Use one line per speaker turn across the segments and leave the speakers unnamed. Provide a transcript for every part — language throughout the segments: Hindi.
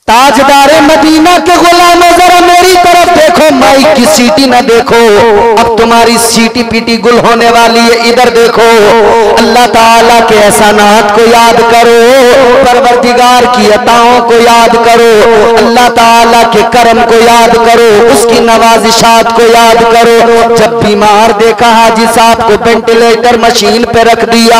ताजदारे मदीना के गुलामों जरा मेरी तरफ देखो, माइक की सीटी न देखो, अब तुम्हारी सीटी पीटी गुल होने वाली है। इधर देखो, अल्लाह ताला के एहसानात को याद करो, परवरदिगार की अताओं को याद करो, अल्लाह ताला के करम को याद करो, उसकी नवाजिशात को याद करो। जब बीमार देखा हाजी साहब को वेंटिलेटर मशीन पे रख दिया,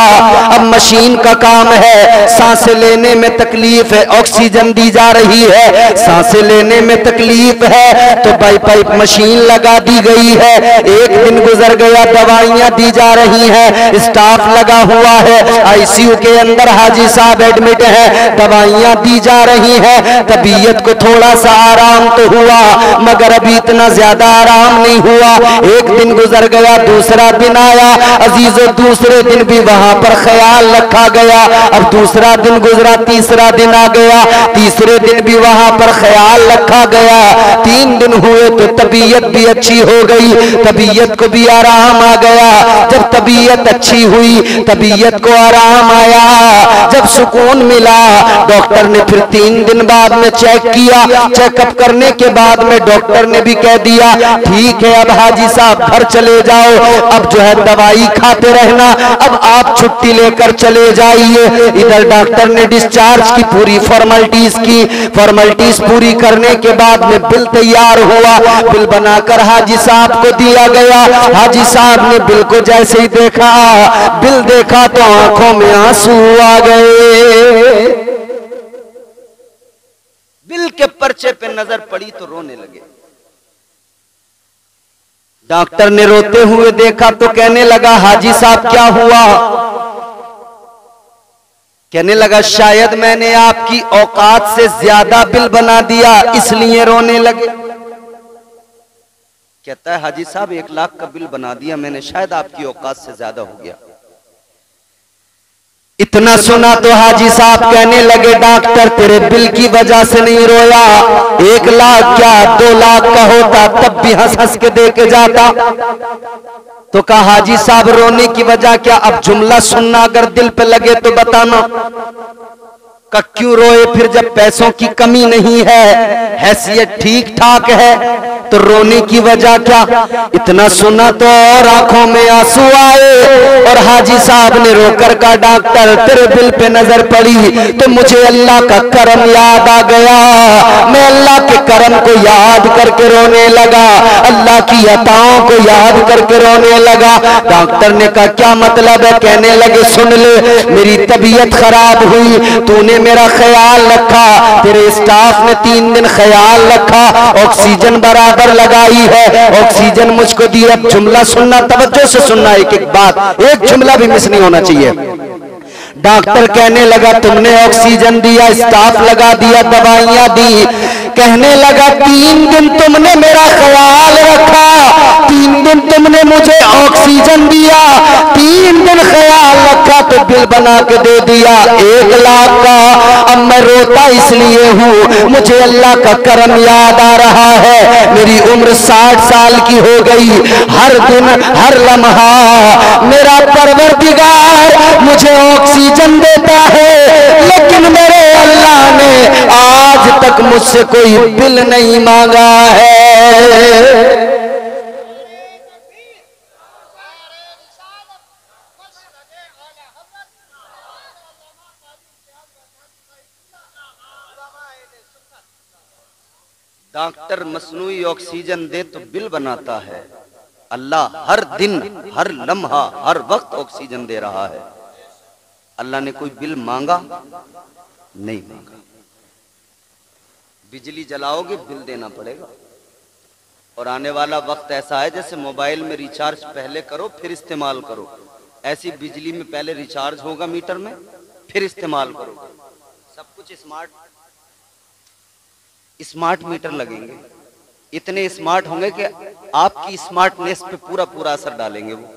अब मशीन का काम है, सांसें लेने में तकलीफ है, ऑक्सीजन दी जा रही है, सांसें लेने में तकलीफ है तो पाइप मशीन लगा दी गई है। एक दिन गुजर गया, दवाइयां दी जा रही हैं, स्टाफ लगा हुआ है, आईसीयू के अंदर हाजी साहब एडमिट है, दवाइयां दी जा रही हैं। तबीयत को थोड़ा सा आराम तो हुआ मगर अभी इतना ज्यादा आराम नहीं हुआ। एक दिन गुजर गया, दूसरा दिन आया, अजीजों दूसरे दिन भी वहां पर ख्याल रखा गया। अब दूसरा दिन गुजरा, तीसरा दिन आ गया, तीसरे दिन भी वहां पर ख्याल रखा गया। 3 दिन हुए तो तबीयत भी अच्छी हो गई, तबीयत को भी आराम आ गया। जब तबीयत अच्छी हुई, तबीयत को आराम आया, जब सुकून मिला, डॉक्टर ने फिर 3 दिन बाद में चेक किया। चेकअप करने के बाद में डॉक्टर ने भी कह दिया ठीक है, अब हाजी साहब घर चले जाओ, अब जो है दवाई खाते रहना, अब आप छुट्टी लेकर चले जाइए। इधर डॉक्टर ने डिस्चार्ज की पूरी फॉर्मेलिटीज की, फॉर्मेलिटीज पूरी करने के बाद में बिल तैयार हुआ, बिल बनाकर हाजी साहब को दिया गया। हाजी साहब ने बिल को जैसे ही देखा, बिल देखा तो आंखों में आंसू आ गए। बिल के पर्चे पे नजर पड़ी तो रोने लगे। डॉक्टर ने रोते हुए देखा तो कहने लगा हाजी साहब क्या हुआ? कहने लगा शायद मैंने आपकी औकात से ज्यादा बिल बना दिया इसलिए रोने लगे। कहता है हाजी साहब 1 लाख का बिल बना दिया मैंने, शायद आपकी औकात से ज्यादा हो गया। इतना सुना तो हाजी साहब कहने लगे डॉक्टर तेरे बिल की वजह से नहीं रोया, 1 लाख क्या 2 लाख का होता तब भी हंस हंस के दे के जाता। तो कहा हाजी साहब रोने की वजह क्या? अब जुमला सुनना अगर दिल पे लगे तो बताना। का क्यों रोए फिर जब पैसों की कमी नहीं है, हैसियत ठीक ठाक है, तो रोने की वजह क्या? इतना सुना तो और आंखों में आंसू आए और हाजी साहब ने रोकर का डॉक्टर तेरे बिल पे नजर पड़ी तो मुझे अल्लाह का करम याद आ गया, मैं अल्लाह के करम को याद करके रोने लगा, अल्लाह की अताओं को याद करके रोने लगा। डॉक्टर ने कहा क्या मतलब है? कहने लगे सुन ले, मेरी तबीयत खराब हुई, तूने मेरा ख्याल रखा, तेरे स्टाफ ने 3 दिन ख्याल रखा, ऑक्सीजन बराबर लगाई है, ऑक्सीजन मुझको दी। अब जुमला सुनना, तवज्जो से सुनना, एक एक बात, एक जुमला भी मिस नहीं होना चाहिए। डॉक्टर कहने लगा तुमने ऑक्सीजन दिया, स्टाफ लगा दिया, दवाइयां दी, कहने लगा 3 दिन तुमने मेरा ख्याल रखा, 3 दिन तुमने मुझे ऑक्सीजन दिया, 3 दिन ख्याल रखा तो बिल बना के दे दिया 1 लाख का। अब मैं रोता इसलिए हूँ मुझे अल्लाह का करम याद आ रहा है, मेरी उम्र 60 साल की हो गई, हर दिन हर लम्हा मेरा परवरदिगार मुझे ऑक्सीजन देता है, लेकिन मेरे अल्लाह ने आज तक मुझसे कोई बिल नहीं मांगा है। डॉक्टर मसनूई ऑक्सीजन दे तो बिल बनाता है, अल्लाह हर दिन हर लम्हा हर वक्त ऑक्सीजन दे रहा है। अल्लाह ने कोई बिल मांगा नहीं मांगा। बिजली जलाओगे बिल देना पड़ेगा, और आने वाला वक्त ऐसा है जैसे मोबाइल में रिचार्ज पहले करो फिर इस्तेमाल करो, ऐसी बिजली में पहले रिचार्ज होगा मीटर में फिर इस्तेमाल करो। सब कुछ स्मार्ट मीटर लगेंगे, इतने स्मार्ट होंगे कि आपकी स्मार्टनेस पे पूरा पूरा असर डालेंगे वो।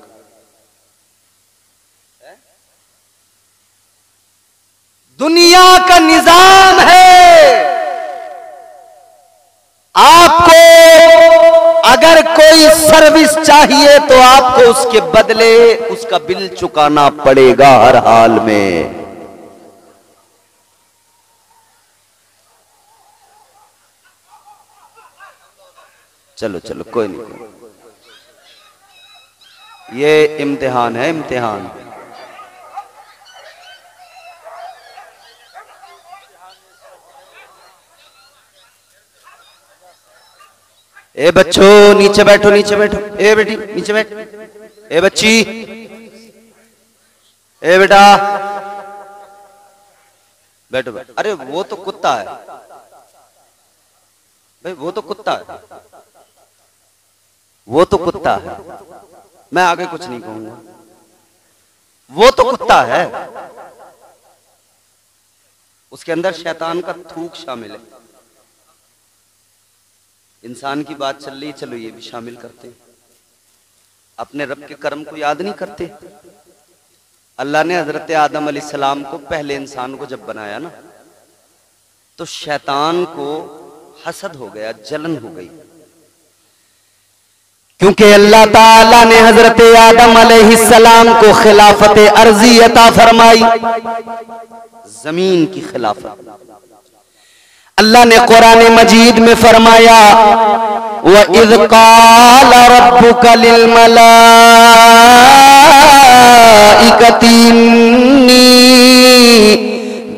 दुनिया का निजाम है, आपको अगर कोई सर्विस चाहिए तो आपको उसके बदले उसका बिल चुकाना पड़ेगा हर हाल में। चलो चलो कोई नहीं, ये इम्तिहान है, इम्तिहान। ए बच्चों नीचे बैठो, नीचे बैठो। ए बेटी नीचे बैठ। ए बच्ची, ए बेटा बैठो बैठो। अरे वो तो कुत्ता है भाई, वो तो कुत्ता है, वो तो कुत्ता है, मैं आगे कुछ नहीं कहूंगा। वो तो कुत्ता है, उसके अंदर शैतान का थूक शामिल है। इंसान की बात चल रही, चलो ये भी शामिल करते हैं। अपने रब के कर्म को याद नहीं करते? अल्लाह ने हजरत आदम अलैहिस्सलाम को, पहले इंसान को जब बनाया ना, तो शैतान को हसद हो गया, जलन हो गई, क्योंकि अल्लाह ताला ने हजरत आदम अलैहिस्सलाम को खिलाफत अर्जी अता फरमाई, जमीन की खिलाफत। अल्लाह ने कुरान मजीद में फरमाया, व इज़ क़ाल रब्बुका लिल मलाइकति इन्नी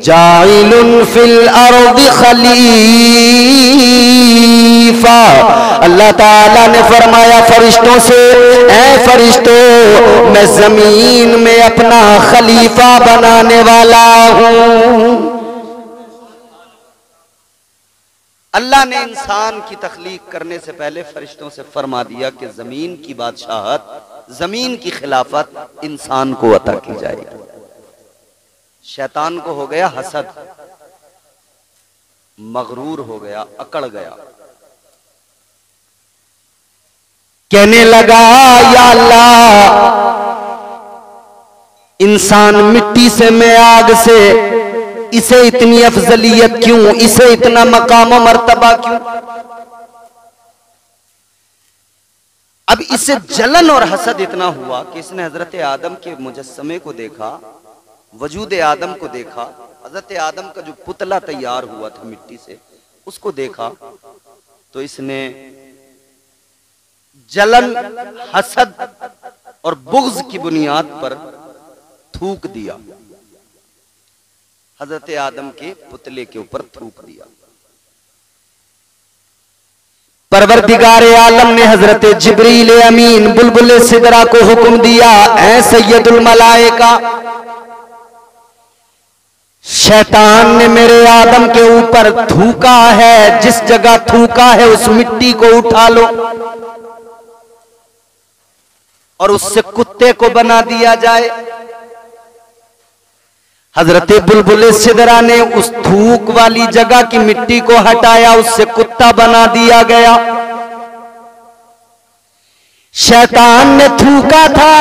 जाइलुन फिल अर्दि खलीफा। अल्लाह ताला ने फरमाया फरिश्तों से, ऐ फरिश्तों मैं जमीन में अपना खलीफा बनाने वाला हूं। अल्लाह ने इंसान की तख्लीक करने से पहले फरिश्तों से फरमा दिया कि जमीन की बादशाहत, जमीन की खिलाफत इंसान को अता की जाएगी। शैतान को हो गया हसद, मगरूर हो गया, अकड़ गया, कहने लगा या अल्लाह, इंसान मिट्टी से, मैं आग से, इसे इतनी अफजलियत क्यों, इसे इतना मकाम और मर्तबा क्यों? अब इसे जलन और हसद इतना हुआ कि इसने हजरत आदम के मुजस्समे को देखा, वजूद आदम को देखा, हजरत आदम का जो पुतला तैयार हुआ था मिट्टी से, उसको देखा, तो इसने जलन, हसद और बुग़्ज़ की बुनियाद पर थूक दिया, हजरत आदम के पुतले के ऊपर थूक दिया। परवरदिगार आलम ने हजरत जिब्रील अमीन बुलबुल सिदरा को हुक्म दिया, ऐ सैयदुल मलाइका, शैतान ने मेरे आदम के ऊपर थूका है, जिस जगह थूका है उस मिट्टी को उठा लो और उससे कुत्ते को बना दिया जाए। हजरत बुलबुल सिदरा ने उस थूक वाली जगह की मिट्टी को हटाया, उससे कुत्ता बना दिया गया। शैतान ने थूका था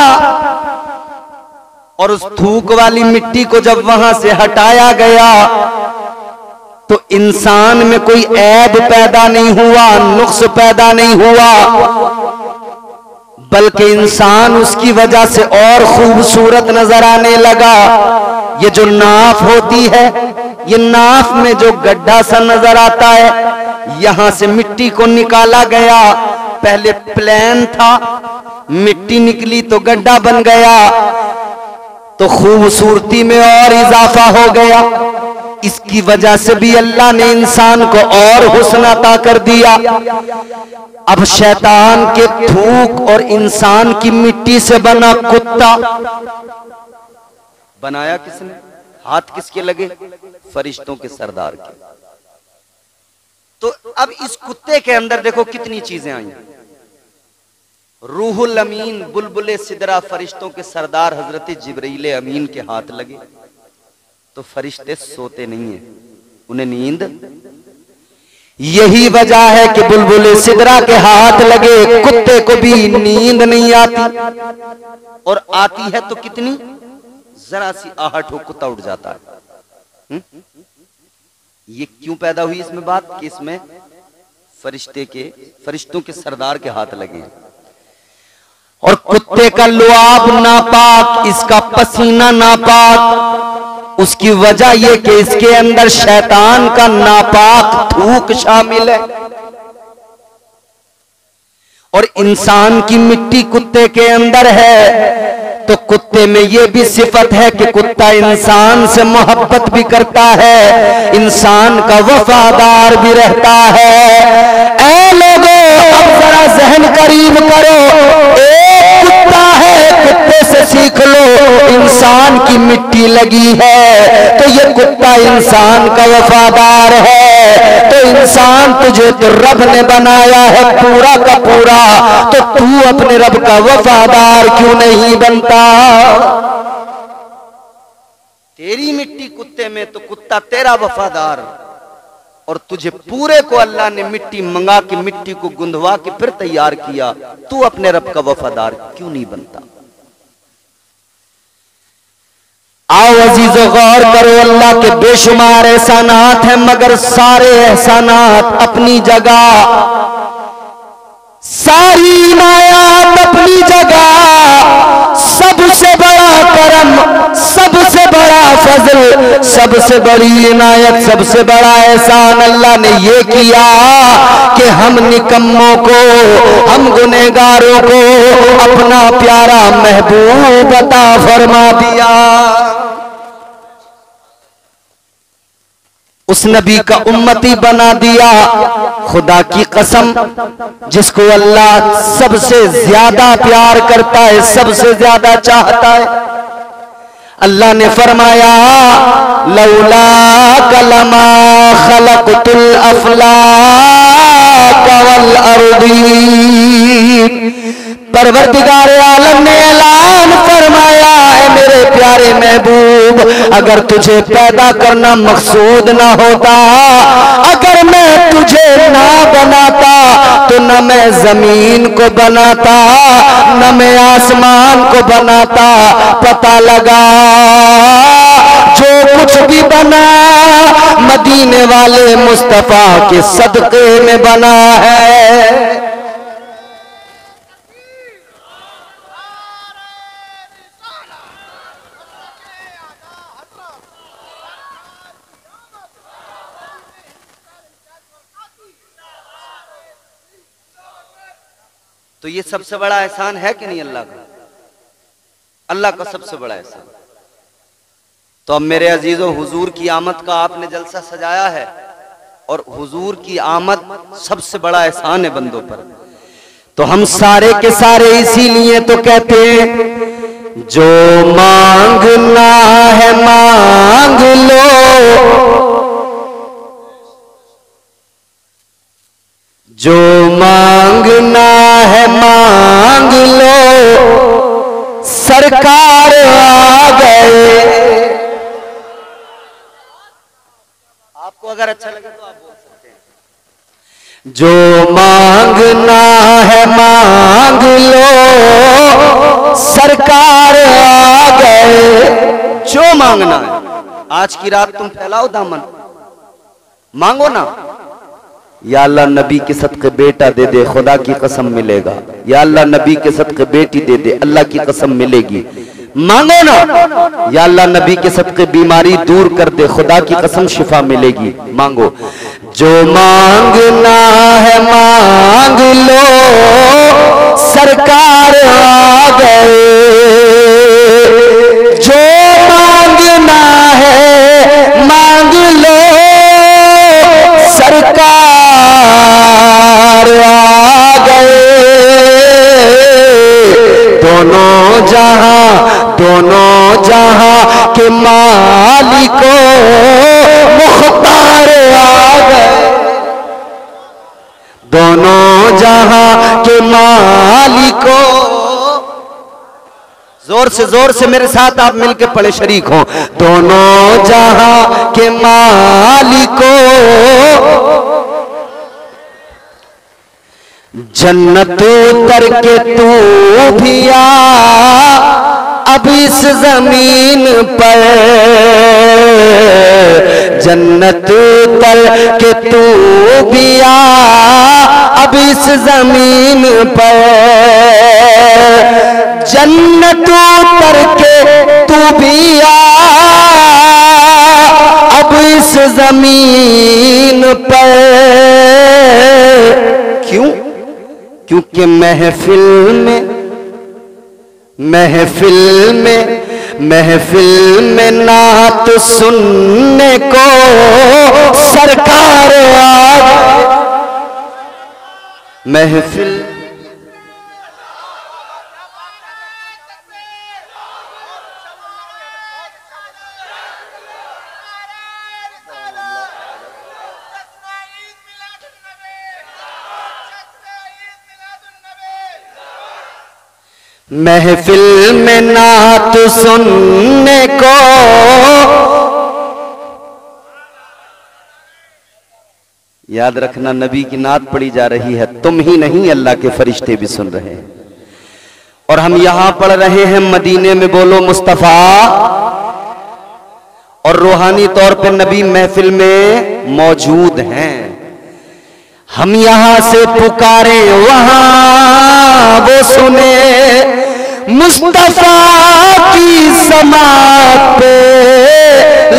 और उस थूक वाली मिट्टी को जब वहां से हटाया गया तो इंसान में कोई ऐब पैदा नहीं हुआ, नुक्स पैदा नहीं हुआ, बल्कि इंसान उसकी वजह से और खूबसूरत नजर आने लगा। ये जो नाफ होती है, ये नाफ में जो गड्ढा सा नजर आता है, यहां से मिट्टी को निकाला गया, पहले प्लेन था, मिट्टी निकली तो गड्ढा बन गया, तो खूबसूरती में और इजाफा हो गया। इसकी वजह से भी अल्लाह ने इंसान को और हुस्न अता कर दिया। अब शैतान के थूक और इंसान की मिट्टी से बना कुत्ता बनाया किसने? हाथ किसके लगे? फरिश्तों के सरदार के। तो अब इस कुत्ते के अंदर देखो कितनी चीजें आई। रूहुल अमीन बुलबुल सिदरा फरिश्तों के सरदार हजरत जिब्रील अमीन के हाथ लगे तो फरिश्ते सोते नहीं है, उन्हें नींद। यही वजह है कि बुलबुल सिदरा के हाथ लगे कुत्ते को भी नींद नहीं आती, और आती है तो कितनी, जरा सी आहट हो कुत्ता उठ जाता है। ये क्यों पैदा हुई इसमें बात कि इसमें फरिश्तों के सरदार के हाथ लगे। और कुत्ते का लुआब नापाक, इसका पसीना नापाक, उसकी वजह यह कि इसके अंदर शैतान का नापाक थूक शामिल है। और इंसान की मिट्टी कुत्ते के अंदर है, तो कुत्ते में ये भी सिफत है कि कुत्ता इंसान से मोहब्बत भी करता है, इंसान का वफादार भी रहता है। ऐ लोगों, अब जरा जहन करीब करो, एक कुत्ता है, कुत्ते से सीख लो। इंसान की मिट्टी लगी है तो ये कुत्ता इंसान का वफादार है। तो इंसान तुझे तो रब ने बनाया है पूरा का पूरा, तो तू अपने रब का वफादार क्यों नहीं बनता? तेरी मिट्टी कुत्ते में तो कुत्ता तेरा वफादार, और तुझे पूरे को अल्लाह ने मिट्टी मंगा के मिट्टी को गुंदवा के फिर तैयार किया, तू अपने रब का वफादार क्यों नहीं बनता? आओ अजीजो, गौर करो, अल्लाह के बेशुमार एहसानात हैं, मगर सारे एहसानात अपनी जगह, सारी इनायत अपनी जगह, सबसे बड़ा करम, सबसे बड़ा फजल, सबसे बड़ी इनायत, सबसे बड़ा एहसान अल्लाह ने ये किया कि हम निकम्मों को, हम गुनहगारों को अपना प्यारा महबूब अता फरमा दिया। उस नबी का उम्मती बना दिया। खुदा की कसम, जिसको अल्लाह सबसे ज्यादा प्यार करता है, सबसे ज्यादा चाहता है, अल्लाह ने फरमाया लौला कलमा खलक़तुल अफ़लाक वल अर्दीन। परवरदिगार आलम ने ऐलान फरमाया, है मेरे प्यारे महबूब, अगर तुझे पैदा करना मकसूद ना होता, अगर मैं तुझे ना बनाता तो न मैं जमीन को बनाता, न मैं आसमान को बनाता। पता लगा जो कुछ भी बना मदीने वाले मुस्तफा के सदके में बना है। तो ये सबसे बड़ा एहसान है कि नहीं अल्लाह का? अल्लाह का सबसे बड़ा एहसान। तो अब मेरे अजीजों, हुजूर की आमद का आपने जलसा सजाया है, और हुजूर की आमद सबसे बड़ा एहसान है बंदों पर। तो हम सारे के सारे इसीलिए तो कहते हैं, जो मांगना है मांग लो, जो मांगना है मांग लो, सरकार आ गए। आपको अगर अच्छा लगे तो आप बोल सकते हैं। जो मांगना है मांग लो, सरकार आ गए। जो मांगना है, आज की रात तुम फैलाओ दामन, मांगो ना। या अल्लाह नबी के सदके बेटा दे दे, खुदा की कसम मिलेगा। या अल्लाह नबी के सदके बेटी दे दे, अल्लाह की कसम मिलेगी। मांगो ना। या अल्लाह नबी के सदके बीमारी दूर कर दे, खुदा की कसम शिफा मिलेगी। मांगो। जो मांगना है मांग लो, सरकार आ गए। जो मांगना है मांग लो, सरकार आ गए। दोनों जहां के मालिको मुख्तार आ गए। दोनों जहां के मालिको, जोर से मेरे साथ आप मिलके पढ़े, शरीक हो। दोनों जहां के मालिको, जन्नत उतर के तू भी आ अब इस जमीन पर। जन्नत उतर के तू भी आ अब इस जमीन पर। जन्नत उतर के तू भी आ अब इस जमीन पर। क्यों? क्योंकि महफिल में नात सुनने को सरकार आ महफिल महफिल में नात सुनने को याद रखना, नबी की नात पढ़ी जा रही है, तुम ही नहीं अल्लाह के फरिश्ते भी सुन रहे हैं। और हम यहां पढ़ रहे हैं मदीने में, बोलो मुस्तफा। और रूहानी तौर पर नबी महफिल में मौजूद हैं। हम यहां से पुकारे वहां वो सुने, मुस्तफा की समात पे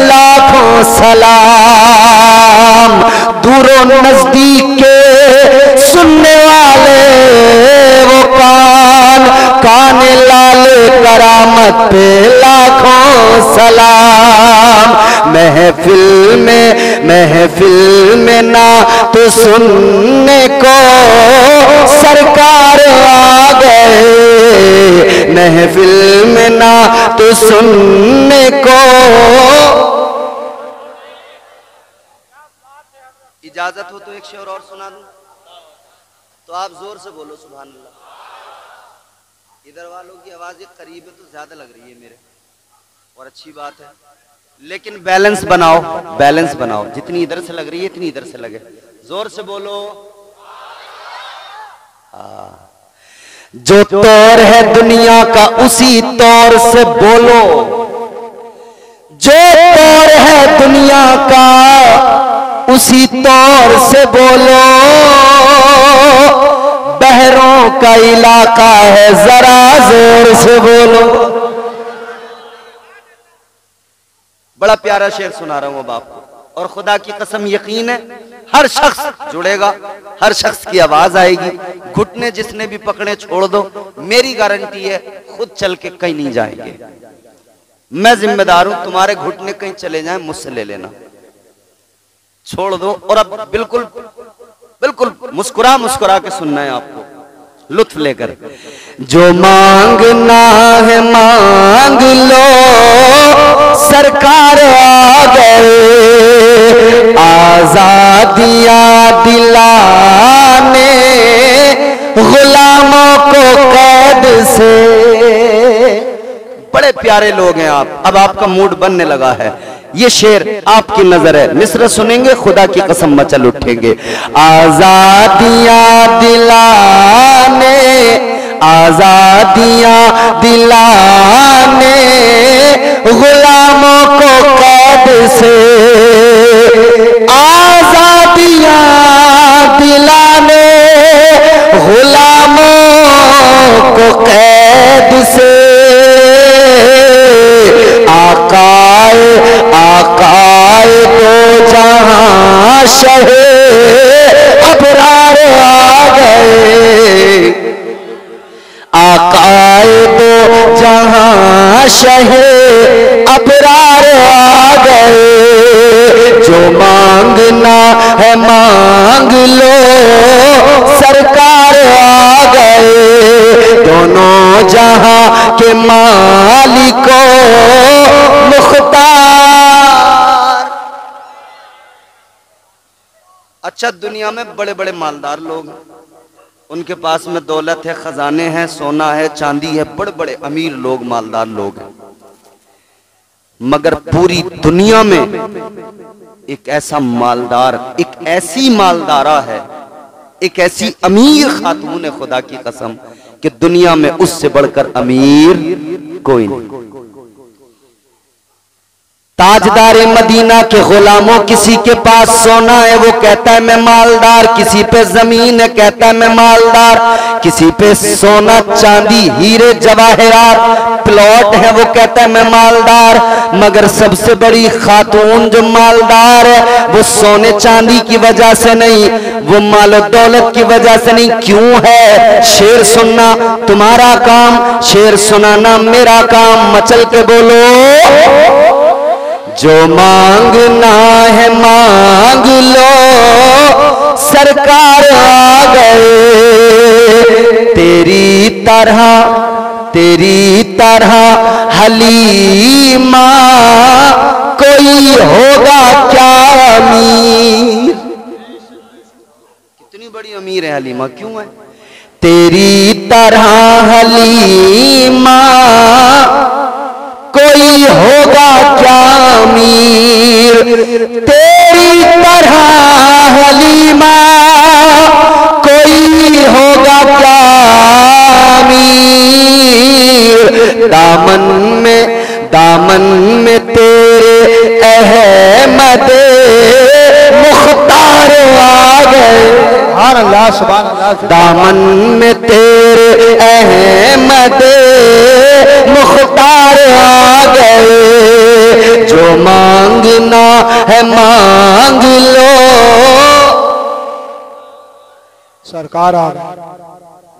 लाखों सलाम। दूरों नजदीक के सुनने वाले वो कान लाले करामत पे लाखों सलाम। महफिल में ना तो सुनने को सरकार आ गए। महफिल में ना तो सुनने को। इजाजत हो तो एक शेर और सुना दूं, तो आप जोर से बोलो सुभान अल्लाह। इधर वालों की आवाजें करीब है तो ज्यादा लग रही है मेरे, और अच्छी बात है, लेकिन बैलेंस बनाओ। जितनी इधर से लग रही है इतनी इधर से लगे। जोर से बोलो। जो तौर है दुनिया का उसी तौर से बोलो। जो तौर है दुनिया का उसी तौर से बोलो। बहरों का इलाका है जरा जोर से बोलो। बड़ा प्यारा शेर सुना रहा हूं अब आपको, और खुदा की कसम यकीन है हर शख्स जुड़ेगा, हर शख्स की आवाज आएगी। घुटने जिसने भी पकड़े छोड़ दो, मेरी गारंटी है खुद चल के कहीं नहीं जाएंगे। मैं जिम्मेदार हूं, तुम्हारे घुटने कहीं चले जाएं मुझसे ले लेना, छोड़ दो। और अब बिल्कुल मुस्कुरा के सुनना है आपको, लुत्फ लेकर। जो मांगना है मांग लो, सरकार आ गए। आजादियां दिलाने गुलामों को कैद से। बड़े प्यारे लोग हैं आप, अब आपका मूड बनने लगा है। ये शेर आपकी नजर है, मिस्र सुनेंगे खुदा की कसम मचल उठेंगे। आजादियां दिलाने गुलामों को कैद से। आजादियां दिलाने गुलामों को कैद से। आकाए तो जहां शहे अबरार आ गए। आकाए तो जहां शहे अबरार आ गए। जो मांगना है मांग लो, सरकार आ गए। दोनों जहां के मालिकों मुख्तार। अच्छा, दुनिया में बड़े बड़े मालदार लोग हैं, उनके पास में दौलत है, खजाने हैं, सोना है, चांदी है, बड़े बड़े अमीर लोग, मालदार लोग हैं। मगर पूरी दुनिया में एक ऐसा मालदार, एक ऐसी मालदारा है, एक ऐसी अमीर खातून है, खुदा की कसम, कि दुनिया में उससे बढ़कर अमीर कोई नहीं। ताजदार मदीना के गुलामों, किसी के पास सोना है वो कहता है मैं मालदार, किसी पे जमीन है कहता है मैं मालदार, किसी पे सोना चांदी हीरे जवाहरात प्लॉट है वो कहता है मैं मालदार। मगर सबसे बड़ी खातून जो मालदार है वो सोने चांदी की वजह से नहीं, वो माल दौलत की वजह से नहीं। क्यों है? शेर सुनना तुम्हारा काम, शेर सुनाना मेरा काम। मचल के बोलो, जो मांगना है मांग लो, सरकार आ गए। तेरी तरह हलीमा कोई होगा क्या अमीर? कितनी बड़ी अमीर है हलीमा, क्यों है? तेरी तरह हलीमा कोई होगा क्या अमीर? तेरी तरह हलीमा कोई होगा क्या अमीर? दामन में तेरे अहमद मुख्तार आ गए। सुभान अल्लाह, सुभान अल्लाह। दामन में तेरे अहमद मुख्तार आ गए। जो मांगना है मांग लो, सरकार आ गए।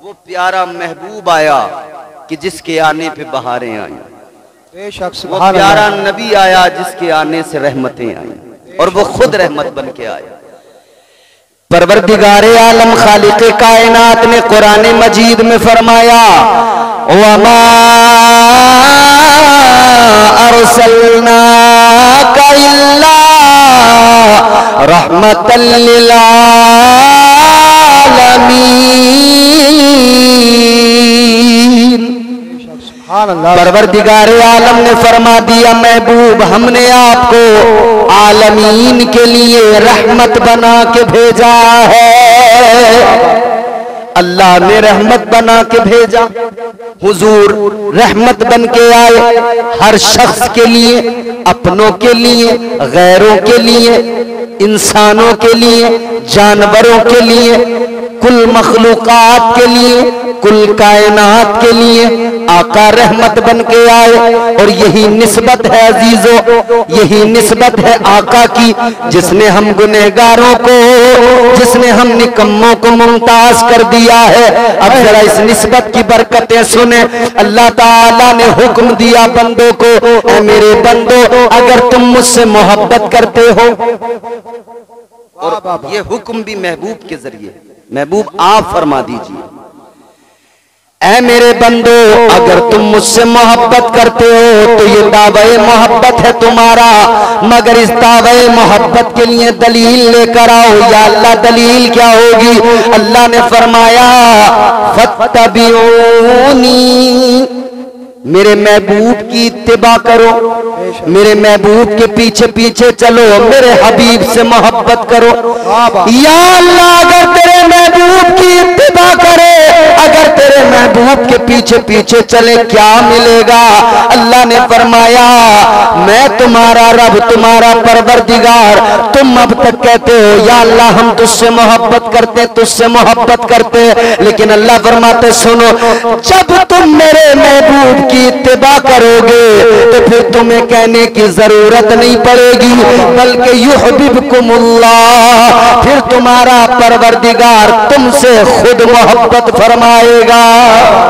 वो प्यारा महबूब आया कि जिसके आने पे बहारें आई। बेशक वो प्यारा नबी आया जिसके आने से रहमतें आई, और वो खुद रहमत बन के आया। परवरदिगारे आलम खालिक़े कायनात ने कुरान मजीद में फरमाया, वमा अरसलनाका इल्ला रहमतल लिल आलमीन। परवरदिगारे आलम ने फरमा दिया, महबूब हमने आपको आलमीन के लिए रहमत बना के भेजा है। अल्लाह ने रहमत बना के भेजा, हुजूर रहमत बन के आए हर शख्स के लिए, अपनों के लिए, गैरों के लिए, इंसानों के लिए, जानवरों के लिए, कुल मखलूकात के लिए, कुल कायनात के लिए आका रहमत बन के आए। और यही निस्बत है अजीजों, यही निस्बत है आका की, जिसने हम गुनहगारों को, जिसने हम निकम्मों को मुमताज कर दिया है। अब जरा इस निस्बत की बरकतें सुने। अल्लाह ताला ने हुक्म दिया बंदों को, ऐ मेरे बंदो अगर तुम मुझसे मोहब्बत करते हो, और ये हुक्म भी महबूब के जरिए, महबूब आप फरमा दीजिए, ऐ मेरे बंदो अगर तुम मुझसे मोहब्बत करते हो तो ये दावे मोहब्बत है तुम्हारा, मगर इस दावे मोहब्बत के लिए दलील लेकर आओ। या अल्लाह दलील क्या होगी? अल्लाह ने फरमाया, फत्तबिऊनी, मेरे महबूब की इत्तिबा करो, मेरे महबूब के पीछे पीछे चलो, मेरे हबीब से मोहब्बत करो। या अल्लाह अगर तेरे महबूब की इत्तिबा करे, अगर तेरे महबूब के पीछे पीछे चले क्या मिलेगा? अल्लाह ने फरमाया, मैं तुम्हारा रब, तुम्हारा परवरदिगार। तुम अब तक कहते हो या अल्लाह हम तुझसे मोहब्बत करते, तुझसे मोहब्बत करते, लेकिन अल्लाह फरमाते सुनो, जब तुम मेरे महबूब की इत्तिबा करोगे तो फिर तुम्हें कहने की जरूरत नहीं पड़ेगी, बल्कि युहिब्बुकुमुल्लाह, फिर तुम्हारा परवरदिगार तुमसे खुद मोहब्बत फरमाएगा।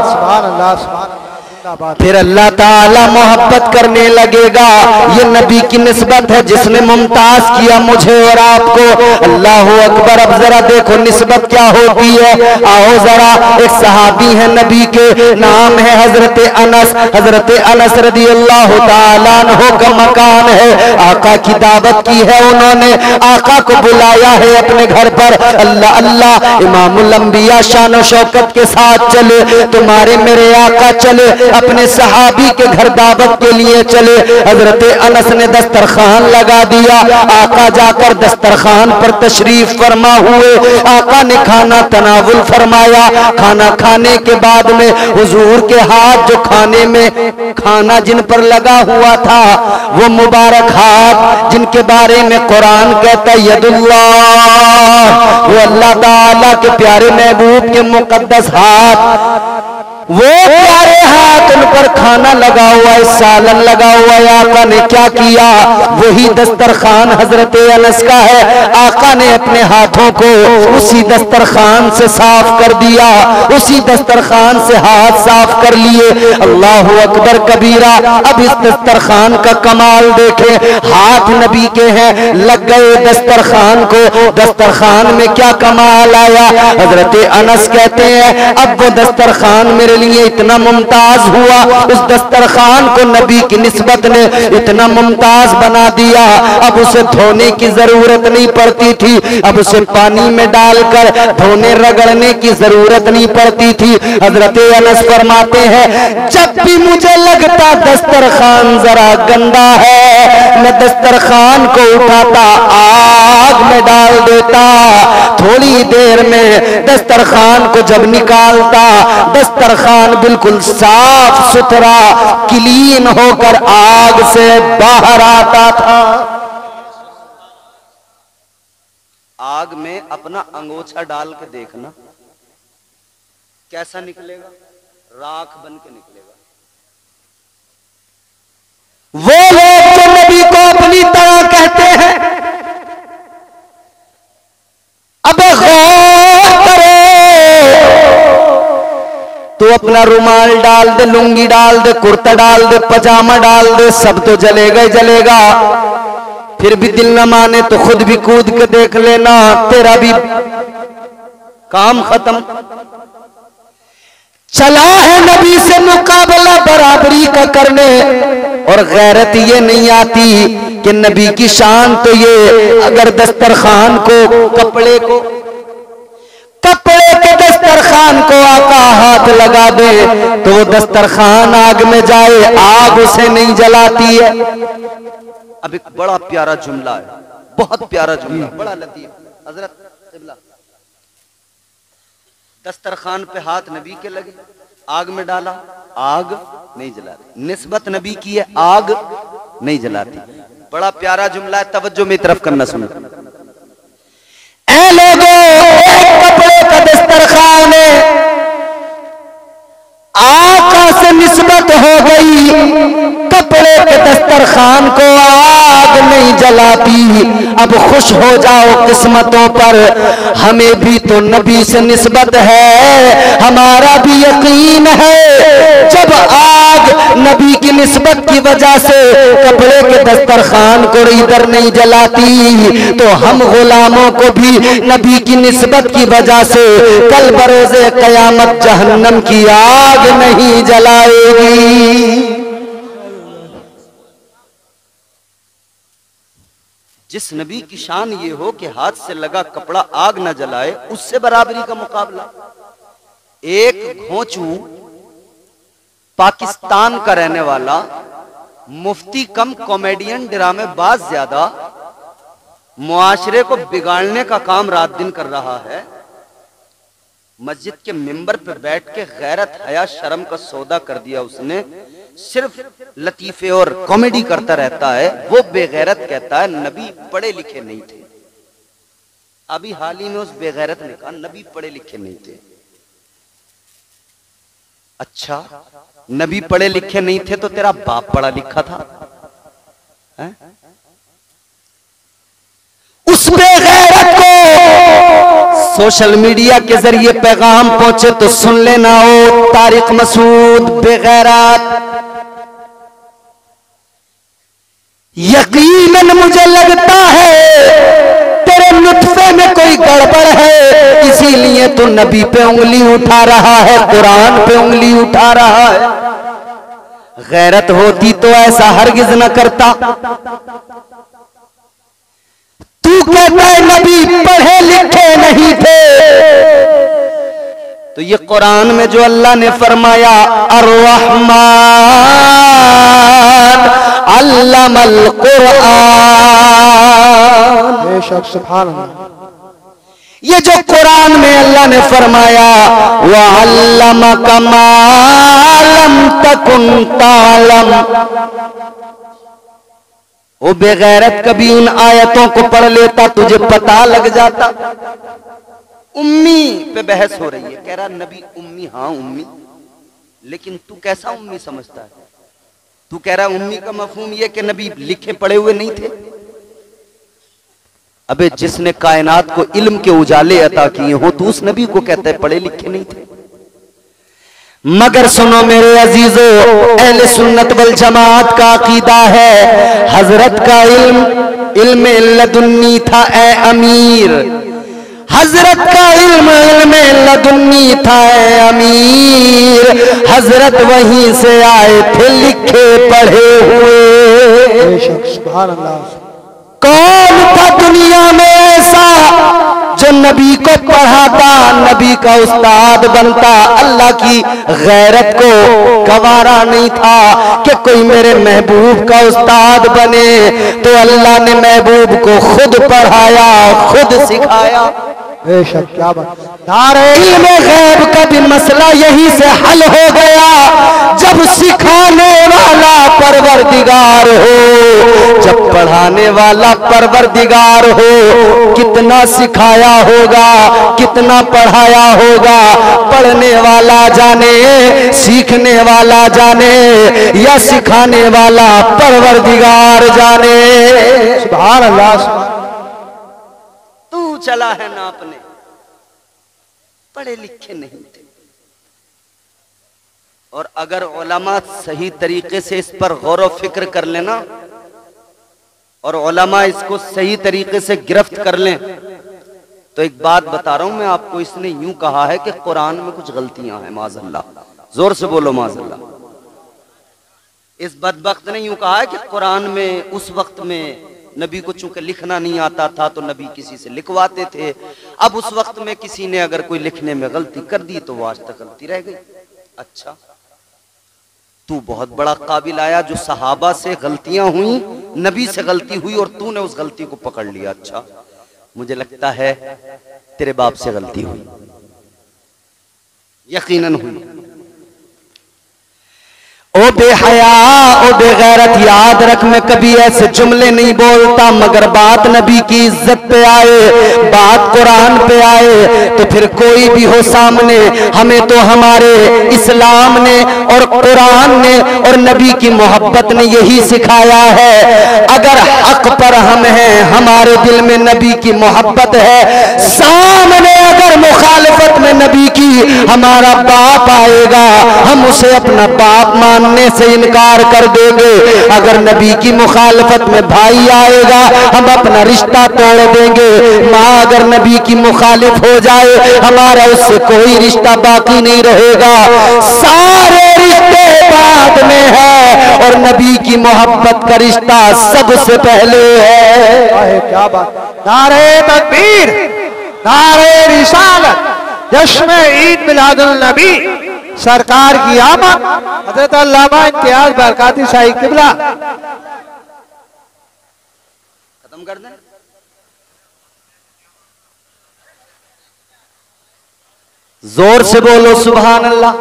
सुभान अल्लाह, सुभान अल्लाह। फिर अल्लाह ताला मोहब्बत करने लगेगा। ये नबी की निस्बत है जिसने मुमताज किया मुझे और आपको। अल्लाह अकबर। अब जरा देखो निस्बत क्या होती है। आओ जरा, एक सहाबी है नबी के, नाम है हजरत अनस। हजरत अनस रदी अल्लाह ताला अन्हु का मकान है, आका की दावत की है उन्होंने, आका को बुलाया है अपने घर पर। अल्लाह अल्लाह, इमामुल अंबिया शान और शौकत के साथ चले, तुम्हारे मेरे आका चले। अपने सहाबी के घर दावत के लिए चले। हजरत अनस ने दस्तरखान लगा दिया। आका जाकर दस्तरखान पर तशरीफ फरमा हुए। आका ने खाना तनावुल फरमाया। खाना खाने के बाद में हुजूर के हाथ जो खाने में खाना जिन पर लगा हुआ था, वो मुबारक हाथ जिनके बारे में कुरान कहता है यदुल्लाह, वो अल्लाह ताला के प्यारे महबूब के मुकद्दस हाथ, वो प्यारे हाथ उन पर खाना लगा हुआ है, सालन लगा हुआ है। आका ने क्या किया? वही दस्तरखान हजरत अनस का है। आका ने अपने हाथों को उसी दस्तरखान से साफ कर दिया, उसी दस्तरखान से हाथ साफ कर लिए। अल्लाह अकबर कबीरा। अब इस दस्तरखान का कमाल देखें, हाथ नबी के हैं, लग गए दस्तरखान को। दस्तरखान में क्या कमाल आया? हजरत अनस कहते हैं अब वो दस्तरखान मेरे लिए इतना मुमताज हुआ, उस दस्तरखान को नबी की निस्बत ने इतना मुमताज बना दिया। अब उसे धोने की जरूरत नहीं पड़ती थी, अब उसे पानी में डालकर धोने रगड़ने की जरूरत नहीं पड़ती थी। हजरत अनस फरमाते हैं जब भी मुझे लगता दस्तरखान जरा गंदा है, मैं दस्तरखान को उठाता आग में डाल देता। थोड़ी देर में दस्तरखान को जब निकालता, दस्तरखान बिल्कुल साफ सुथरा क्लीन होकर आग से बाहर आता था। आग में अपना अंगोछा डाल के देखना कैसा निकलेगा, राख बन के निकलेगा। वो लोग जो नबी को अपनी तरह कहते हैं, अबे गौर करो, तो अपना रुमाल डाल दे, लुंगी डाल दे, कुर्ता डाल दे, पजामा डाल दे, सब तो जलेगा ही जलेगा। फिर भी दिल न माने तो खुद भी कूद के देख लेना, तेरा भी काम खत्म। चला है नबी से मुकाबला बराबरी का करने, और गैरत ये नहीं आती कि नबी की शान तो ये अगर दस्तरखान को कपड़े के दस्तरखान को आका हाथ लगा दे तो वो दस्तरखान आग में जाए, आग उसे नहीं जलाती है। अब एक बड़ा प्यारा जुमला है, बहुत प्यारा जुमला, बड़ा लतीफ। हजरत दस्तरखान पे हाथ नबी के लगे, आग में डाला, आग नहीं जलाती। निस्बत नबी की है, आग नहीं जलाती। बड़ा प्यारा जुमला है, तवज्जो मेरी तरफ करना सुनो। ऐ लोगों, एक कपड़े का दस्तरखान है, आका से निस्बत हो गई, कपड़े के दस्तरखान को आग नहीं जलाती। अब खुश हो जाओ किस्मतों पर, हमें भी तो नबी से निस्बत है, हमारा भी यकीन है। जब आग नबी की निस्बत की वजह से कपड़े के दस्तरखान को इधर नहीं जलाती, तो हम गुलामों को भी नबी की निस्बत की वजह से कल बरोज़े क़यामत जहन्नम की आग नहीं जलाएगी। जिस नबी की शान ये हो कि हाथ से लगा कपड़ा आग न जलाए, उससे बराबरी का मुकाबला। एक घोंचू पाकिस्तान का रहने वाला, मुफ्ती कम कॉमेडियन, ड्रामेबाज ज्यादा, मुआशरे को बिगाड़ने का काम रात दिन कर रहा है। मस्जिद के मिंबर पे बैठ के गैरत हया शर्म का सौदा कर दिया उसने। सिर्फ लतीफे और कॉमेडी करता रहता है। वो बेगैरत कहता है नबी पढ़े लिखे नहीं थे। अभी हाल ही में उस बेगैरत ने कहा नबी पढ़े लिखे नहीं थे। अच्छा, नबी पढ़े लिखे नहीं थे तो तेरा बाप पढ़ा लिखा था है? उस बेगैरत को सोशल मीडिया के जरिए पैगाम पहुंचे तो सुन लेना। हो तारिक मसूद बेगैरत, यकीनन मुझे लगता है तेरे नुत्फे में कोई गड़बड़ है, इसीलिए तो नबी पे उंगली उठा रहा है, कुरान पे उंगली उठा रहा है। गैरत होती तो ऐसा हरगिज न करता। तू कहता है नबी पढ़े लिखे नहीं थे, तो ये कुरान में जो अल्लाह ने फरमाया अर्रहमान अल्लमल कुरान,
बेशक सुभान अल्लाह,
ये जो कुरान में अल्लाह ने फरमाया व अल्लमका मा लम तकुन तालम, वो बेगैरत कभी उन आयतों को पढ़ लेता तुझे पता लग जाता। उम्मी पे बहस हो रही है, कह रहा नबी उम्मी, हाँ उम्मी, लेकिन तू कैसा उम्मी समझता है? तू कह रहा उम्मी का मफहूम ये कि नबी लिखे पढ़े हुए नहीं थे। अबे जिसने कायनात को इल्म के उजाले अता किए हो तो उस नबी को कहता है पढ़े लिखे नहीं थे। मगर सुनो मेरे अजीजों, अहले सुन्नत वल जमात का अकीदा है हजरत का इल्म लदुन्नी था ए अमीर, हजरत का इल्म लदुन्नी था ए अमीर, हजरत वहीं से आए थे लिखे पढ़े हुए।
बेशक सुभान अल्लाह।
कौन था दुनिया में ऐसा जो नबी को पढ़ाता, नबी का उस्ताद बनता? अल्लाह की गैरत को गवारा नहीं था कि कोई मेरे महबूब का उस्ताद बने, तो अल्लाह ने महबूब को खुद पढ़ाया, खुद सिखाया।
बेशक क्या बात।
इल्म गैब का भी मसला यही से हल हो गया जब सिखाने वाला परवरदिगार हो, जब पढ़ाने वाला परवरदिगार हो। कितना सिखाया होगा, कितना पढ़ाया होगा, पढ़ने वाला जाने, सीखने वाला जाने, या सिखाने वाला परवरदिगार जाने।
सुभान अल्लाह।
तू चला है नापने, पढ़े लिखे नहीं थे। और अगर उलमा सही तरीके से इस पर गौर व फिक्र कर लेना और उलमा इसको सही तरीके से गिरफ्त कर लें, तो एक बात बता रहा हूं मैं आपको, इसने यूं कहा है कि कुरान में कुछ गलतियां हैं माज़अल्लाह। जोर से बोलो माज़अल्लाह। इस बदबख्त ने यूं कहा है कि कुरान में उस वक्त में नबी को चूंकि लिखना नहीं आता था तो नबी किसी से लिखवाते थे। अब उस वक्त में किसी ने अगर कोई लिखने में गलती कर दी तो वो आज तक गलती रह गई। अच्छा, तू बहुत बड़ा काबिल आया जो सहाबा से गलतियां हुई, नबी से गलती हुई और तूने उस गलती को पकड़ लिया। अच्छा, मुझे लगता है तेरे बाप से गलती हुई, यकीनन हुई। ओ बेहया, ओ बेगैरत, याद रख मैं कभी ऐसे जुमले नहीं बोलता, मगर बात नबी की इज्जत पे आए, बात कुरान पे आए तो फिर कोई भी हो सामने, हमें तो हमारे इस्लाम ने और कुरान ने और नबी की मोहब्बत ने यही सिखाया है। अगर हक पर हम हैं, हमारे दिल में नबी की मोहब्बत है, सामने अगर मुखालिफत में नबी की हमारा बाप आएगा, हम उसे अपना बाप मानने से इनकार कर देंगे। अगर नबी की मुखालफत में भाई आएगा, हम अपना रिश्ता तोड़ देंगे। माँ अगर नबी की मुखालिफ हो जाए, हमारा उससे कोई रिश्ता बाकी नहीं रहेगा। सारे रिश्ते बाद में है और नबी की मोहब्बत का रिश्ता सबसे पहले है।
क्या बात। नारे तकबीर, नारे रिसालत, जश्न ईद मिलादुल नबी, सरकार की आमद, हज़रत अल्लामा इम्तियाज बरकाती शाही किबला।
खत्म कर दें। जोर से बोलो सुभान अल्लाह।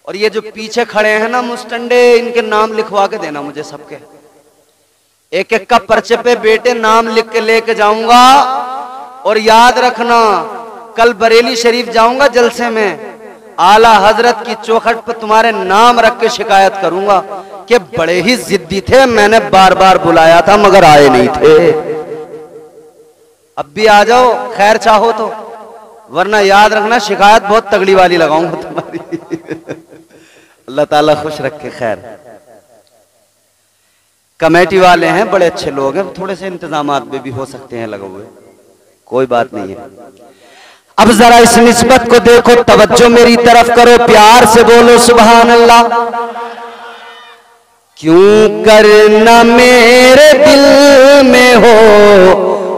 और ये जो पीछे खड़े हैं ना मुस्टंडे, इनके नाम लिखवा के देना मुझे सबके, एक एक का पर्चे पे बेटे नाम लिख के लेके जाऊंगा। और याद रखना, कल बरेली शरीफ जाऊंगा जलसे में, आला हजरत की चौखट पर तुम्हारे नाम रख के शिकायत करूंगा कि बड़े ही जिद्दी थे, मैंने बार बार बुलाया था मगर आए नहीं थे। अब भी आ जाओ खैर चाहो तो, वरना याद रखना शिकायत बहुत तगड़ी वाली लगाऊंगा तुम्हारी। अल्लाह ताला खुश रखे। खैर, कमेटी वाले हैं, बड़े अच्छे लोग हैं, थोड़े से इंतजामात में भी हो सकते हैं लगे हुए, कोई बात नहीं है। अब जरा इस निस्बत को देखो, तवज्जो मेरी तरफ करो, प्यार से बोलो सुभान अल्लाह। क्यों करना मेरे दिल में हो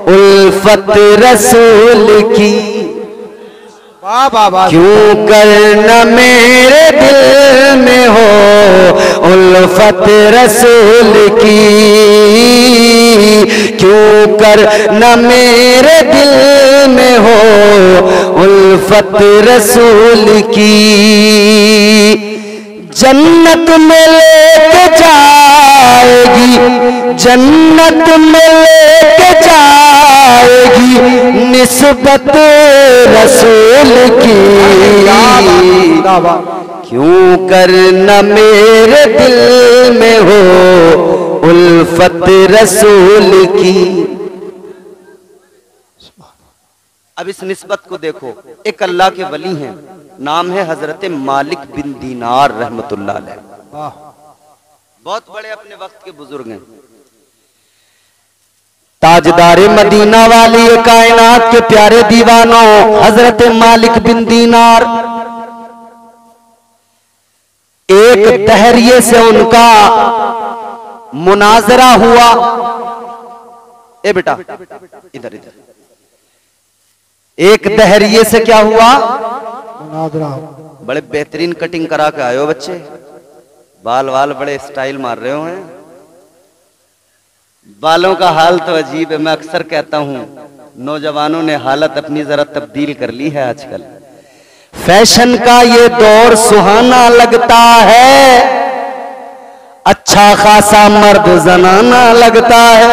उल्फत रसूल की,
वाह वाह वाह।
क्यों कर न मेरे दिल में हो उल्फत रसूल की, क्यों कर न मेरे दिल में हो उल्फत रसूल की। जन्नत में लेके जाएगी, जन्नत में लेके जाएगी निस्बत रसूल की। क्यों कर न मेरे दिल में हो उल्फत रसूल की। अब इस निस्बत को देखो, एक अल्लाह के वली हैं, नाम है हजरत मालिक बिन दीनार रहमतुल्लाह अलैह। बहुत बड़े अपने वक्त के बुजुर्ग हैं, ताजदारे मदीना वाली कायनात के प्यारे दीवानों हजरत मालिक बिन दीनार। एक दहरिये से उनका मुनाजरा हुआ। ए बेटा इधर इधर। एक दहरिये से क्या हुआ? बड़े बेहतरीन कटिंग करा के आए हो बच्चे, बाल वाल बड़े स्टाइल मार रहे हो हैं। बालों का हाल तो अजीब है। मैं अक्सर कहता हूं नौजवानों ने हालत अपनी जरा तब्दील कर ली है आजकल। फैशन का ये दौर सुहाना लगता है, अच्छा खासा मर्द जनाना लगता है।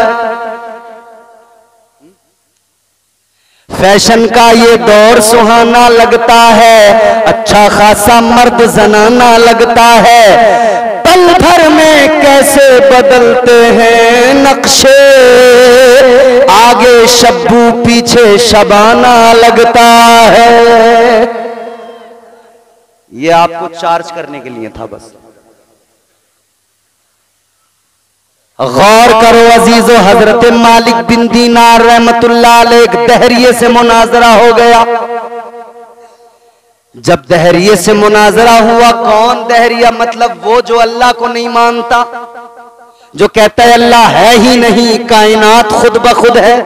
फैशन का ये दौर सुहाना लगता है, अच्छा खासा मर्द जनाना लगता है। पल भर में कैसे बदलते हैं नक्शे, आगे शब्बू पीछे शबाना लगता है। ये आपको चार्ज करने के लिए था बस। गौर करो अजीजो, हजरत मालिक बिन दीनार रहमतुल्लाह अलैह एक दहरिये से मुनाजरा हो गया। जब दहरिये से मुनाजरा हुआ, कौन दहरिया? मतलब वो जो अल्लाह को नहीं मानता, जो कहता है अल्लाह है ही नहीं, कायनात खुद ब खुद है।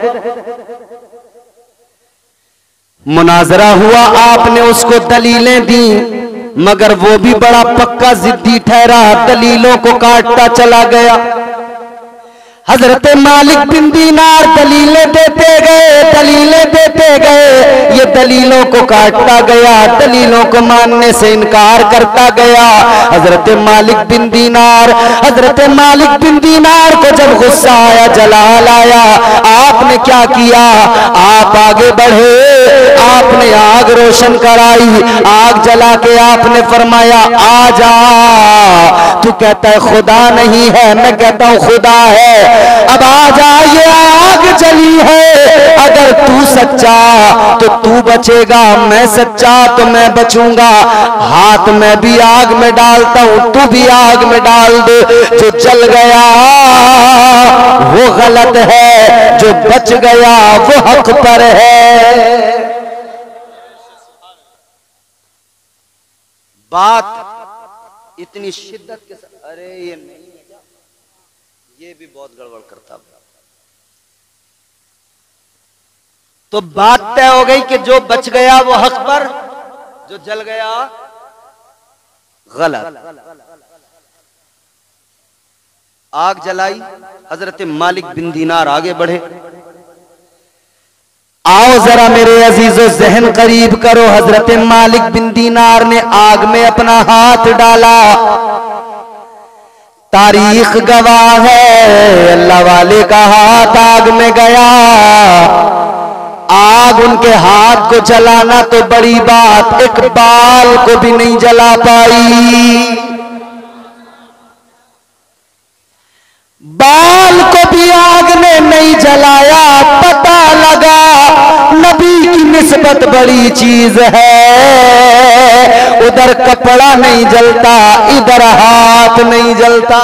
मुनाजरा हुआ, आपने उसको दलीलें दी, मगर वो भी बड़ा पक्का जिद्दी ठहरा, दलीलों को काटता चला गया। हजरत मालिक बिन दीनार दलीलें देते गए, दलीलें देते गए, ये दलीलों को काटता गया, दलीलों को मानने से इनकार करता गया। हजरत मालिक बिन दीनार को जब गुस्सा आया, जलाल आया, आपने क्या किया? आप आगे बढ़े, आपने आग रोशन कराई, आग जला के आपने फरमाया आ जा। तू कहता है खुदा नहीं है, मैं कहता हूं खुदा है। अब आ जा, ये आग जली है, अगर तू सच्चा तो तू बचेगा, मैं सच्चा तो मैं बचूंगा। हाथ में भी आग में डालता हूं, तू भी आग में डाल दे। जो जल गया वो गलत है, जो बच गया वो हक पर है। बात इतनी शिद्दत के साथ, अरे ये नहीं, ये भी बहुत गड़बड़ करता। तो बात तय हो गई कि जो बच गया वो हक पर, जो जल गया गलत। आग जलाई, हजरत मालिक बिन दीनार आगे बढ़े। आओ जरा मेरे अजीजों जहन करीब करो, हजरत मालिक बिन दीनार ने आग में अपना हाथ डाला। तारीख गवाह है, अल्लाह वाले का हाथ आग में गया। आग उनके हाथ को जलाना तो बड़ी बात, एक बाल को भी नहीं जला पाई। बाल को भी आग ने नहीं जलाया। पता लगा नबी की निस्बत बड़ी चीज है। उधर कपड़ा नहीं जलता, इधर हाथ नहीं जलता।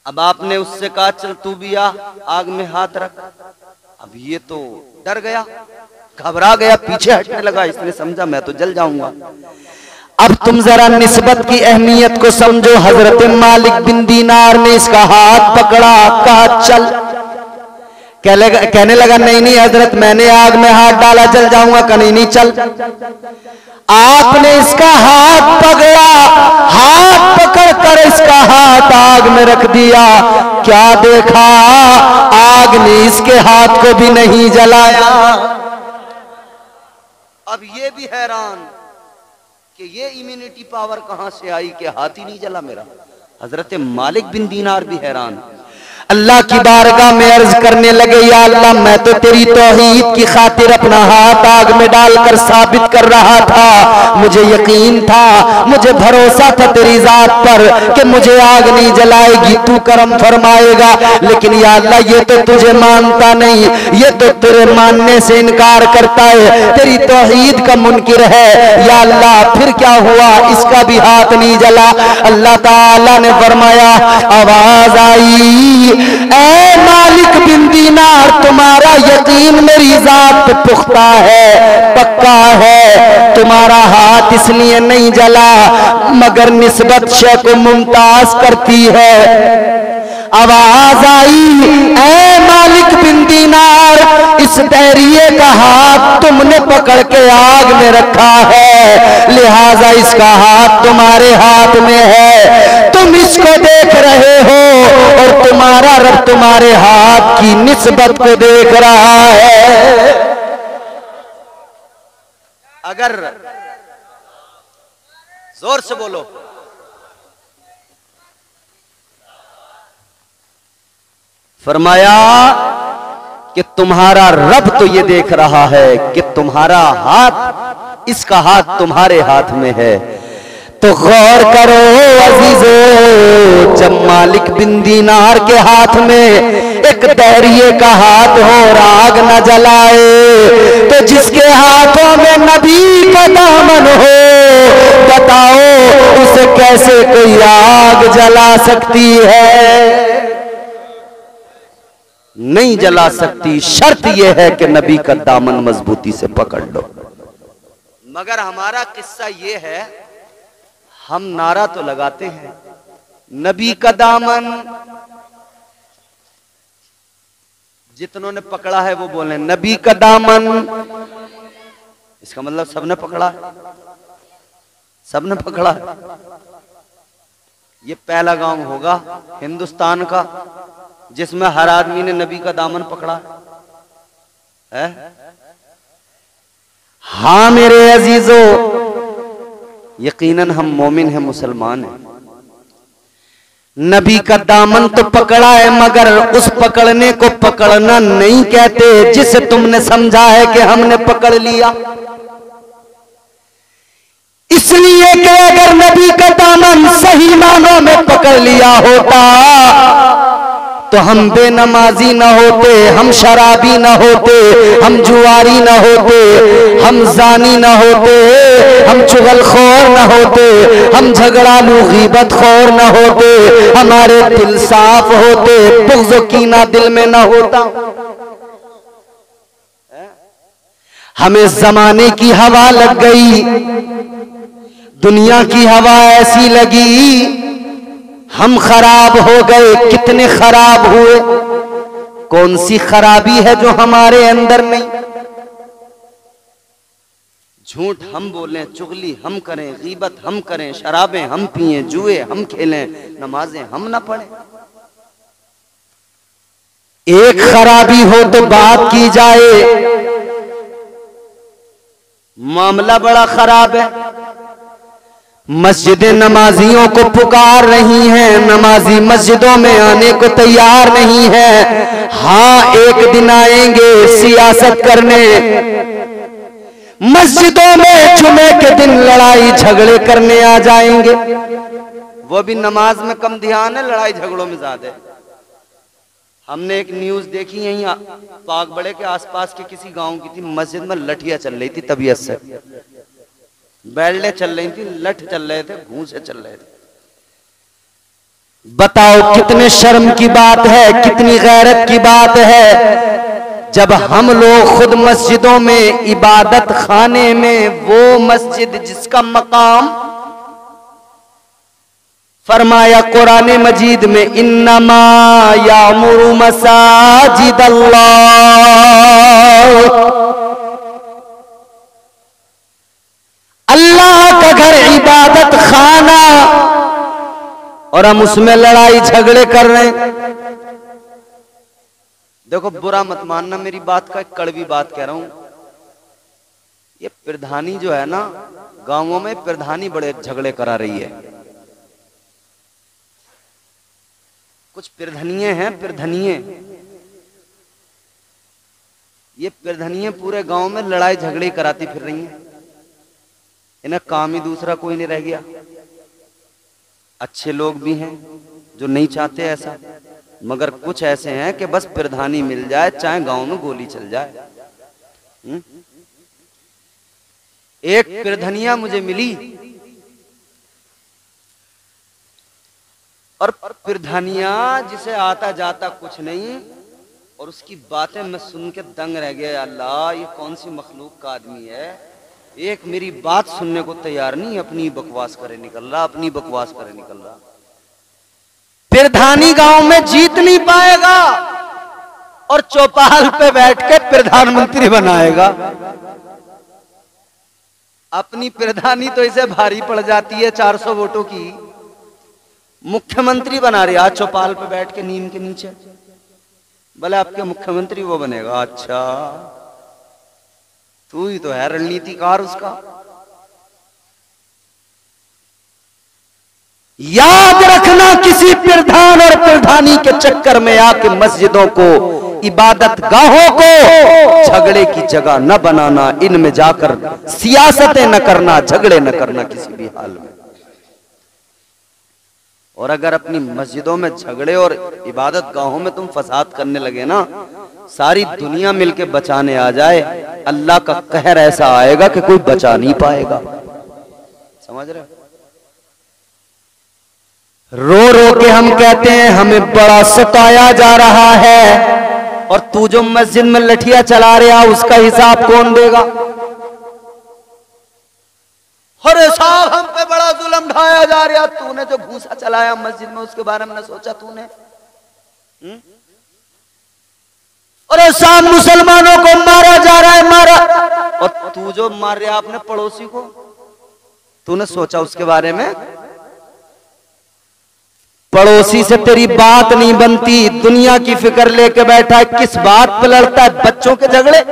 अब आपने उससे कहा चल तू भी आ, आग में हाथ रख। अब ये तो डर गया, घबरा गया, पीछे हटने लगा। इसने समझा मैं तो जल जाऊंगा। अब तुम जरा निस्बत की अहमियत को समझो। हजरत मालिक बिन दीनार ने इसका हाथ पकड़ा, कहा चल। कहने लगा नहीं नहीं हजरत, मैंने आग में हाथ डाला जल जाऊंगा। कहीं नहीं चल। आपने इसका हाथ पकड़ा, हाथ पकड़ कर इसका हाथ आग में रख दिया। क्या देखा, आग ने इसके हाथ को भी नहीं जलाया। अब ये भी हैरान कि ये इम्यूनिटी पावर कहां से आई कि हाथ ही नहीं जला मेरा। हजरत मालिक बिन दीनार भी हैरान, अल्लाह की बारगाह में अर्ज करने लगे, या अल्लाह मैं तो तेरी तौहीद की खातिर अपना हाथ आग में डालकर साबित कर रहा था। मुझे यकीन था, मुझे भरोसा था तेरी जात पर कि मुझे आग नहीं जलाएगी, तू करम फरमाएगा। लेकिन या अल्लाह ये तो तुझे मानता नहीं, ये तो तेरे मानने से इनकार करता है, तेरी तौहीद का मुनकिर है। या अल्लाह फिर क्या हुआ, इसका भी हाथ नहीं जला। अल्लाह ताला ने फरमाया, आवाज आई, ऐ मालिक बिन दीनार, तुम्हारा यकीन मेरी जात पे पुख्ता है, पक्का है। तुम्हारा हाथ इसलिए नहीं जला मगर निस्बत शय को मुमताज करती है। आवाज आई, ऐ मालिक बिन दीनार, इस दैरिये का हाथ तुमने पकड़ के आग में रखा है, लिहाजा इसका हाथ तुम्हारे हाथ में है। तुम इसको देख रहे हो और तुम्हारा रब तुम्हारे हाथ की निस्बत को देख रहा है। अगर जोर से बोलो, फरमाया कि तुम्हारा रब तो ये देख रहा है कि तुम्हारा हाथ, इसका हाथ तुम्हारे हाथ में है। तो गौर करो अजीजो, जब मालिक बिन दीनार के हाथ में एक दैरिये का हाथ हो और आग न जलाए, तो जिसके हाथों में नबी का दामन हो, बताओ उसे कैसे कोई आग जला सकती है? नहीं जला सकती। शर्त यह है कि नबी का दामन मजबूती से पकड़ लो। मगर हमारा किस्सा यह है, हम नारा तो लगाते हैं नबी का दामन, जितनों ने पकड़ा है वो बोले नबी का दामन। इसका मतलब सबने पकड़ा है, सबने पकड़ा है। ये पहला गांव होगा हिंदुस्तान का जिसमें हर आदमी ने नबी का दामन पकड़ा है। हाँ मेरे अजीजों, यकीनन हम मोमिन हैं, मुसलमान हैं। नबी का दामन तो पकड़ा है, मगर उस पकड़ने को पकड़ना नहीं कहते जिसे तुमने समझा है कि हमने पकड़ लिया। इसलिए कि अगर नबी का दामन सही मानों में पकड़ लिया होता तो हम बेनमाजी न होते, हम शराबी न होते, हम जुआरी न होते, हम जानी न होते, हम चुगलखोर न होते, हम झगड़ालू गीबतखोर न होते, हमारे दिल साफ होते, बुग़्ज़ कीना दिल में न होता। हमें जमाने की हवा लग गई, दुनिया की हवा ऐसी लगी, हम खराब हो गए। कितने खराब हुए? कौन सी खराबी है जो हमारे अंदर नहीं? झूठ हम बोलें, चुगली हम करें, गीबत हम करें, शराबें हम पिएं, जुए हम खेलें, नमाजें हम ना पढ़ें। एक खराबी हो तो बात की जाए, मामला बड़ा खराब है। मस्जिदें नमाजियों को पुकार रही हैं, नमाजी मस्जिदों में आने को तैयार नहीं है। हाँ एक दिन आएंगे सियासत करने, मस्जिदों में जुमे के दिन लड़ाई झगड़े करने आ जाएंगे। वो भी नमाज में कम ध्यान है, लड़ाई झगड़ों में ज्यादा है। हमने एक न्यूज देखी यहीं पाक बड़े के आसपास के किसी गांव की थी, मस्जिद में लठियां चल रही थी तबीयत से, बैल्डें चल रही थी, लठ चल रहे थे, घूंसे चल रहे थे। बताओ कितने शर्म की बात है, कितनी गैरत की बात है, जब हम लोग खुद मस्जिदों में, इबादत खाने में, वो मस्जिद जिसका मकाम फरमाया कुरान मजीद में, इन्नमा यामुरु मसाजिद अल्लाह का घर इबादत खाना, और हम उसमें लड़ाई झगड़े कर रहे हैं। देखो बुरा मत मानना मेरी बात का, एक कड़वी बात कह रहा हूं। ये प्रधानी जो है ना, गांवों में प्रधानी बड़े झगड़े करा रही है। कुछ प्रधानिये हैं, प्रधानिये, ये प्रधानिये पूरे गांव में लड़ाई झगड़े कराती फिर रही हैं। इन्हें काम ही दूसरा कोई नहीं रह गया। अच्छे लोग भी हैं जो नहीं चाहते ऐसा, मगर कुछ ऐसे हैं कि बस प्रधानी मिल जाए चाहे गांव में गोली चल जाए। एक प्रधानिया मुझे मिली, और प्रधानिया जिसे आता जाता कुछ नहीं, और उसकी बातें मैं सुन के दंग रह गया। अल्लाह, ये कौन सी मखलूक का आदमी है, एक मेरी बात सुनने को तैयार नहीं, अपनी बकवास करे निकल रहा, अपनी बकवास करे निकल रहा। प्रधानी गांव में जीत नहीं पाएगा और चौपाल पे बैठ के प्रधानमंत्री बनाएगा। अपनी प्रधानी तो इसे भारी पड़ जाती है 400 वोटों की, मुख्यमंत्री बना रहे आज चौपाल पे बैठ के नीम के नीचे। भले आपके मुख्यमंत्री वो बनेगा। अच्छा, तू ही तो है रणनीतिकार उसका। याद रखना, किसी प्रधान और प्रधानी के चक्कर में आके मस्जिदों को, इबादत गाहों को झगड़े की जगह न बनाना, इनमें जाकर सियासतें न करना, झगड़े न करना किसी भी हाल में। और अगर अपनी मस्जिदों में झगड़े और इबादत गाहों में तुम फसाद करने लगे ना, सारी दुनिया मिलके बचाने आ जाए, अल्लाह का कहर ऐसा आएगा कि कोई बचा नहीं पाएगा। समझ रहे हो? रो रो के हम कहते हैं हमें बड़ा सताया जा रहा है, और तू जो मस्जिद में लठिया चला रहा उसका हिसाब कौन देगा? अरे साहब, हम पे बड़ा जुल्म ढाया जा रहा, तूने जो भूसा चलाया मस्जिद में उसके बारे में न सोचा तूने? अरे साहब, मुसलमानों को मारा जा रहा है, मारा, और तू जो मार रहा अपने पड़ोसी को, तूने सोचा उसके बारे में? पड़ोसी से तेरी बात नहीं बनती, दुनिया की फिक्र लेके बैठा है। किस बात पे लड़ता है? बच्चों के झगड़े।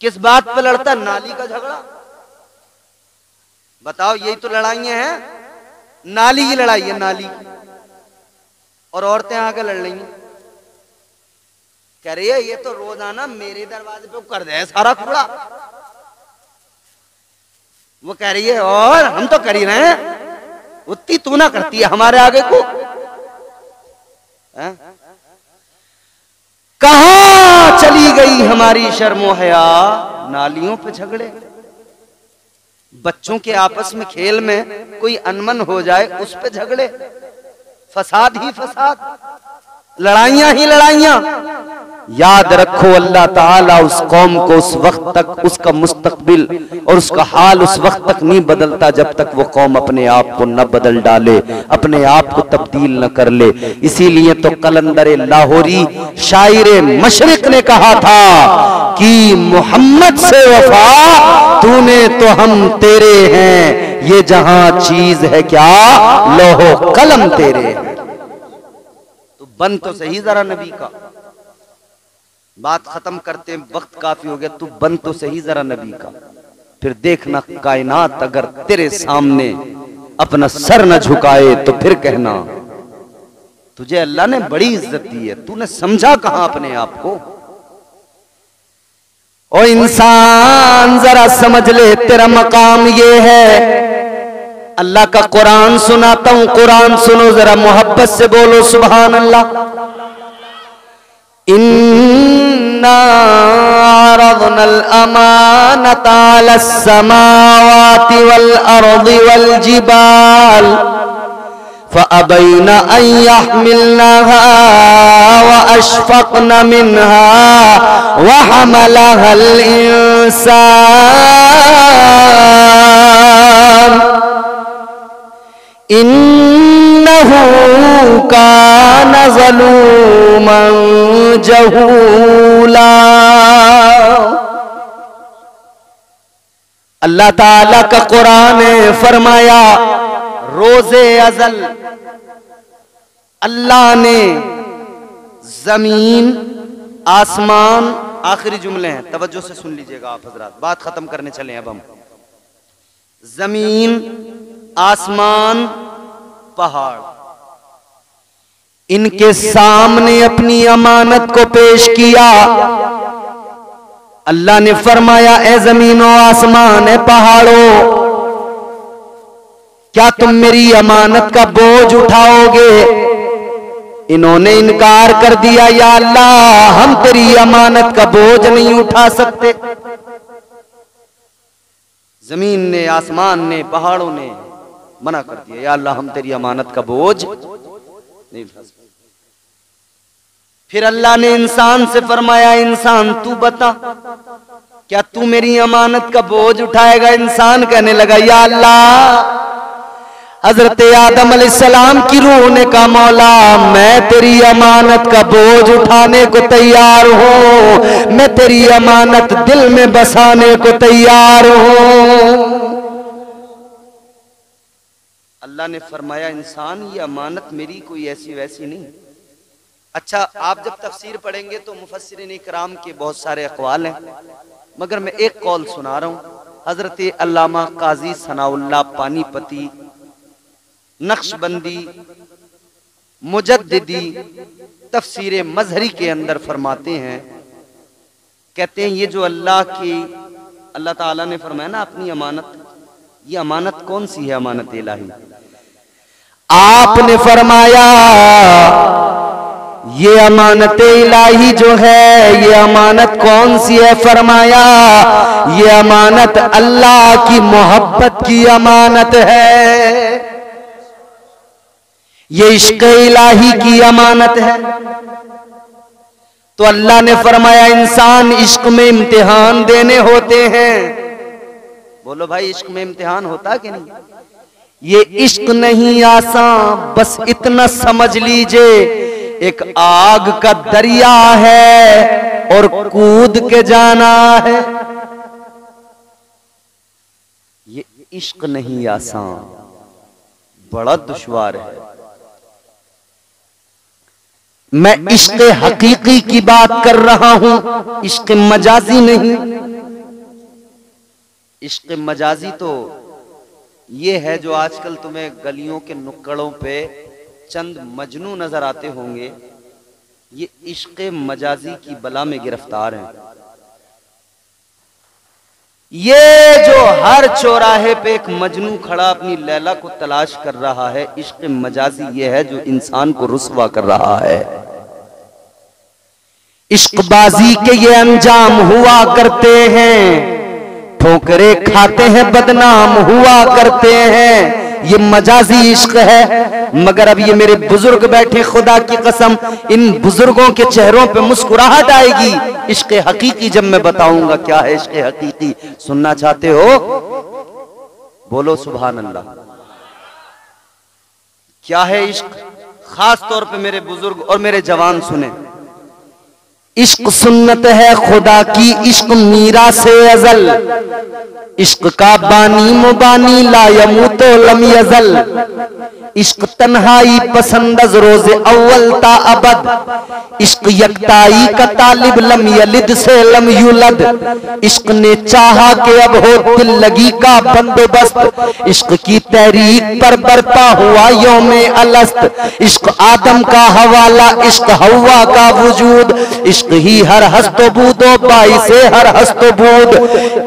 किस बात पे लड़ता है? नाली का झगड़ा। बताओ, यही तो लड़ाइयां हैं, नाली की लड़ाई है, नाली। और औरतें आके लड़ रही हैं, कह रही है ये तो रोजाना मेरे दरवाजे पे कर दे सारा कूड़ा। वो कह रही है और हम तो कर ही रहे हैं, उतनी तू ना करती है हमारे आगे को। कहां चली गई हमारी शर्मो हया? नालियों पे झगड़े, बच्चों के आपस में खेल में कोई अनमन हो जाए उस पे झगड़े, फसाद ही फसाद, लड़ाइयां ही लड़ाइयां। याद रखो, अल्लाह ताला उस कौम को उस वक्त तक, उसका मुस्तकबिल और उसका हाल उस वक्त तक नहीं बदलता जब तक वो कौम अपने आप को न बदल डाले, अपने आप को तब्दील न कर ले। इसीलिए तो कलंदर लाहौरी शायर मशरिक ने कहा था कि मोहम्मद से वफा तूने तो हम तेरे हैं, ये जहां चीज है क्या लोहो कलम तेरे हैं। तो बन तो सही जरा नबी का, बात खत्म करते, वक्त काफी हो गया। तू बन तो सही जरा नबी का, फिर देखना कायनात अगर तेरे सामने अपना सर न झुकाए तो फिर कहना तुझे अल्लाह ने बड़ी इज्जत दी है, तूने समझा कहां अपने आप को। ओ इंसान जरा समझ ले, तेरा मकाम ये है। अल्लाह का कुरान सुनाता हूं, कुरान सुनो जरा, मोहब्बत से बोलो सुभान अल्लाह। इन्ना अरज़नल अमानता अलस समावाति वल अर्ज़ि वल जिबाल फ़अबैना अन यहमिलनहा व अशफ़क़न मिनहा व हमलहल इंसान इन्नहू कान ज़लूमन जहूला। अल्लाह ताला का कुरान ने फरमाया, रोज़े अज़ल अल्लाह ने जमीन आसमान, आखिरी जुमले हैं, तवज्जो से सुन लीजिएगा आप हजरात, बात खत्म करने चले अब हम। जमीन, आसमान, पहाड़, इनके सामने अपनी अमानत को पेश किया। अल्लाह ने फरमाया, ए जमीनो आसमान, ए पहाड़ों, क्या तुम मेरी अमानत का बोझ उठाओगे? इन्होंने इनकार कर दिया, या अल्लाह हम तेरी अमानत का बोझ नहीं उठा सकते। जमीन ने, आसमान ने, पहाड़ों ने मना कर दिया, या अल्लाह हम तेरी अमानत का बोझ नहीं उठा सकते। फिर अल्लाह ने इंसान से फरमाया, इंसान तू बता, क्या तू मेरी अमानत का बोझ उठाएगा? इंसान कहने लगा, या अल्लाह, हजरत आदम अलैहिस्सलाम की रूह ने कहा, मौला मैं तेरी अमानत का बोझ उठाने को तैयार हूं, मैं तेरी अमानत दिल में बसाने को तैयार हूं। अल्लाह ने फरमाया, इंसान ये अमानत मेरी कोई ऐसी वैसी नहीं। अच्छा, आप जब तफसीर पढ़ेंगे तो मुफस्सिरीन इकराम के बहुत सारे अक़वाल हैं, मगर मैं एक कौल सुना रहा हूं। हजरत अल्लामा काजी सनाउल्लाह पानीपती नक्शबंदी मुजद्दिदी तफसीर मजहरी के अंदर फरमाते हैं, कहते हैं ये जो अल्लाह ताला ने फरमाया ना अपनी अमानत, ये अमानत कौन सी है? अमानत इलाही। आपने फरमाया ये अमानत इलाही जो है, ये अमानत कौन सी है? फरमाया ये अमानत अल्लाह की मोहब्बत की अमानत है, ये इश्क इलाही की अमानत है। तो अल्लाह ने फरमाया, इंसान इश्क में इम्तिहान देने होते हैं। बोलो भाई, इश्क में इम्तिहान होता कि नहीं? ये इश्क नहीं आसान, बस इतना समझ लीजिए, एक आग का दरिया है और कूद के जाना है। ये इश्क नहीं आसान, बड़ा दुश्वार है। मैं इश्क हकीकी की बात कर रहा हूं, इश्क मजाजी नहीं। इश्क मजाजी तो ये है जो आजकल तुम्हें गलियों के नुक्कड़ों पे चंद मजनू नजर आते होंगे, ये इश्क मजाजी की बला में गिरफ्तार हैं। ये जो हर चौराहे पे एक मजनू खड़ा अपनी लैला को तलाश कर रहा है, इश्क मजाजी ये है जो इंसान को रुस्वा कर रहा है। इश्कबाजी के ये अंजाम हुआ करते हैं, ठोकरे खाते हैं, बदनाम हुआ करते हैं, ये मजाजी इश्क है। मगर अब ये मेरे बुजुर्ग बैठे, खुदा की कसम इन बुजुर्गों के चेहरों पे मुस्कुराहट आएगी इश्क हकीकी जब मैं बताऊंगा क्या है इश्क हकीकी। सुनना चाहते हो? बोलो सुभान अल्लाह। क्या है इश्क? खास तौर पे मेरे बुजुर्ग और मेरे जवान सुने। इश्क सुन्नत है खुदा की, इश्क मीरा से अजल, इश्क का बानी मुबानी ला यमूतो लम यजल, इश्क तन्हाई पसंदज रोज़े अव्वल ता अबद, इश्क यकताई का तालिब लम यलिद से लम युलद, इश्क ने चाहा कि अब हो दिल लगी का बंदोबस्त, इश्क की तहरीक पर बरपा हुआ यौमे अलस्त, इश्क आदम का हवाला, इश्क हवा का वजूद, इश्क ही हर हस्तबूदो बाई से हर हस्तबूद,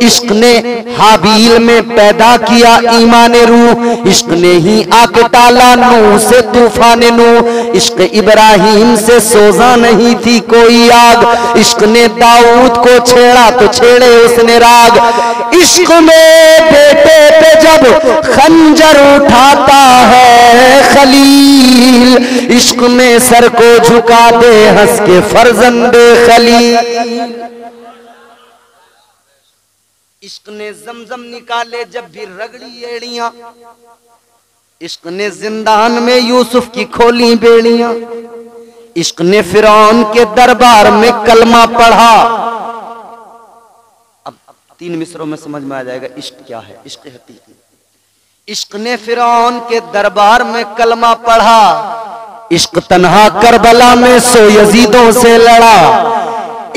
इश्क ने हाबील में पैदा किया ईमान रूह, इश्क ने ही आके टाला नूह से तूफान नूह, इश्क इब्राहिम से सोजा नहीं थी कोई आग, इश्क ने दाऊद को छेड़ा तो छेड़े उसने राग, इश्क में बेटे पे जब खंजर उठाता है खलील, इश्क में सर को झुका दे हंस के फर्जंदे खलील, इश्क ने जमजम निकाले जब भी रगड़ी एड़ियां, इश्क ने जिंदान में यूसुफ की खोली बेड़ियां, इश्क ने फिरौन के दरबार में कलमा पढ़ा। अब 3 मिसरों में समझ में आ जाएगा इश्क क्या है, इश्क हकीकी। इश्क ने फिरौन के दरबार में कलमा पढ़ा, इश्क तन्हा करबला में सो यजीदों से लड़ा।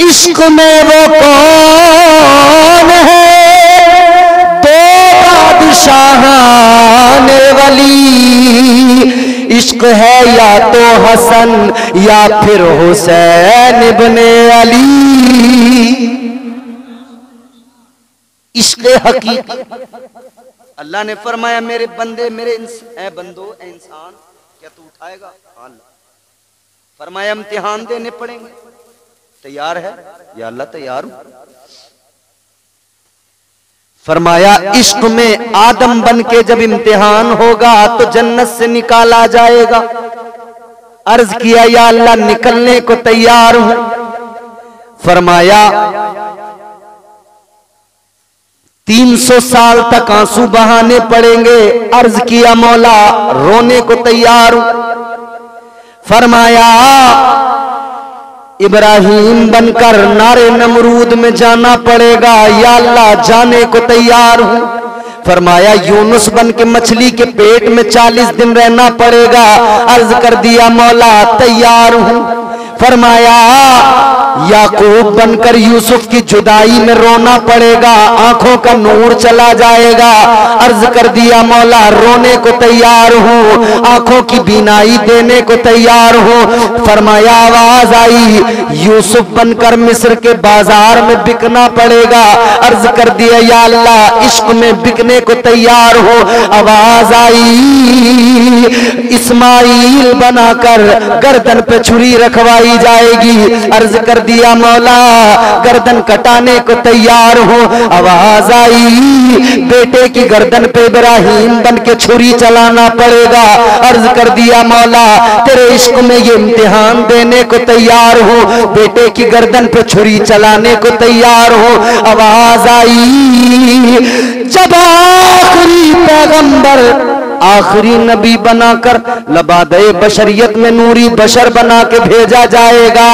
इश्क में वो कौन है दो बादशाहाने वली, इश्क है या तो हसन या फिर हुसैन इब्ने अली। इश्क हकीकी। अल्लाह ने फरमाया मेरे बंदे मेरे बंदो ए इंसान क्या तू उठाएगा? फरमाया इम्तिहान देने पड़ेंगे, तैयार है? या अल्लाह तैयार हूं। फरमाया इश्क में आदम बन के जब इम्तिहान होगा तो जन्नत से निकाला जाएगा। अर्ज किया या अल्लाह निकलने को तैयार हूं। फरमाया 300 साल तक आंसू बहाने पड़ेंगे। अर्ज किया मौला रोने को तैयार हूं। फरमाया इब्राहिम बनकर नारे नमरूद में जाना पड़ेगा। या अल्लाह जाने को तैयार हूं। फरमाया यूनुस बन के मछली के पेट में 40 दिन रहना पड़ेगा। अर्ज कर दिया मौला तैयार हूं। फरमाया याकूब बनकर यूसुफ की जुदाई में रोना पड़ेगा, आंखों का नूर चला जाएगा। अर्ज कर दिया मौला रोने को तैयार हूं, आंखों की बीनाई देने को तैयार हूं। फरमाया आवाज आई यूसुफ बनकर मिस्र के बाजार में बिकना पड़ेगा। अर्ज कर दिया या अल्लाह इश्क में बिकने को तैयार हो। आवाज आई इस्माइल बनाकर गर्दन पे छुरी रखवाई जाएगी। अर्ज कर दिया मौला गर्दन कटाने को तैयार हो। आवाज आई बेटे की गर्दन पे इब्राहिम बन के छुरी चलाना पड़ेगा। अर्ज कर दिया मौला तेरे इश्क में ये इम्तिहान देने को तैयार हो, बेटे की गर्दन पे छुरी चलाने को तैयार हो। आवाज आई जब आखिरी पैगंबर आखिरी नबी बनाकर लबादे बशरियत में नूरी बशर बना के भेजा जाएगा,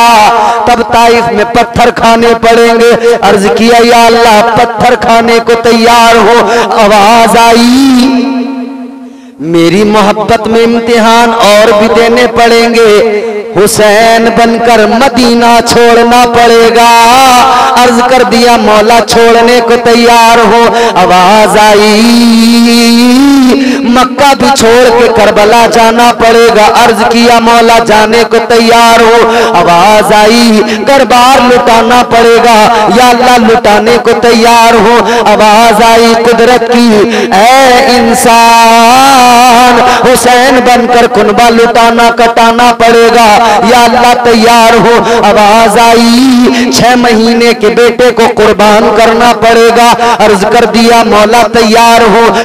तब ताइफ में पत्थर खाने पड़ेंगे। अर्ज किया या अल्लाह पत्थर खाने को तैयार हो। आवाज आई मेरी मोहब्बत में इम्तिहान और भी देने पड़ेंगे, हुसैन बनकर मदीना छोड़ना पड़ेगा। अर्ज कर दिया मौला छोड़ने को तैयार हो। आवाज आई मक्का भी छोड़ के करबला जाना पड़ेगा। अर्ज किया मौला जाने को तैयार हो। आवाज आई दरबार लुटाना पड़ेगा। या अल्लाह लुटाने को तैयार हो। आवाज आई कुदरत की ऐ इंसान हुसैन बनकर कुनबा लुटाना कटाना पड़ेगा। या अल्लाह तैयार हो। आवाज आई 6 महीने के बेटे को कुर्बान करना पड़ेगा। अर्ज कर दिया मौला तैयार हो।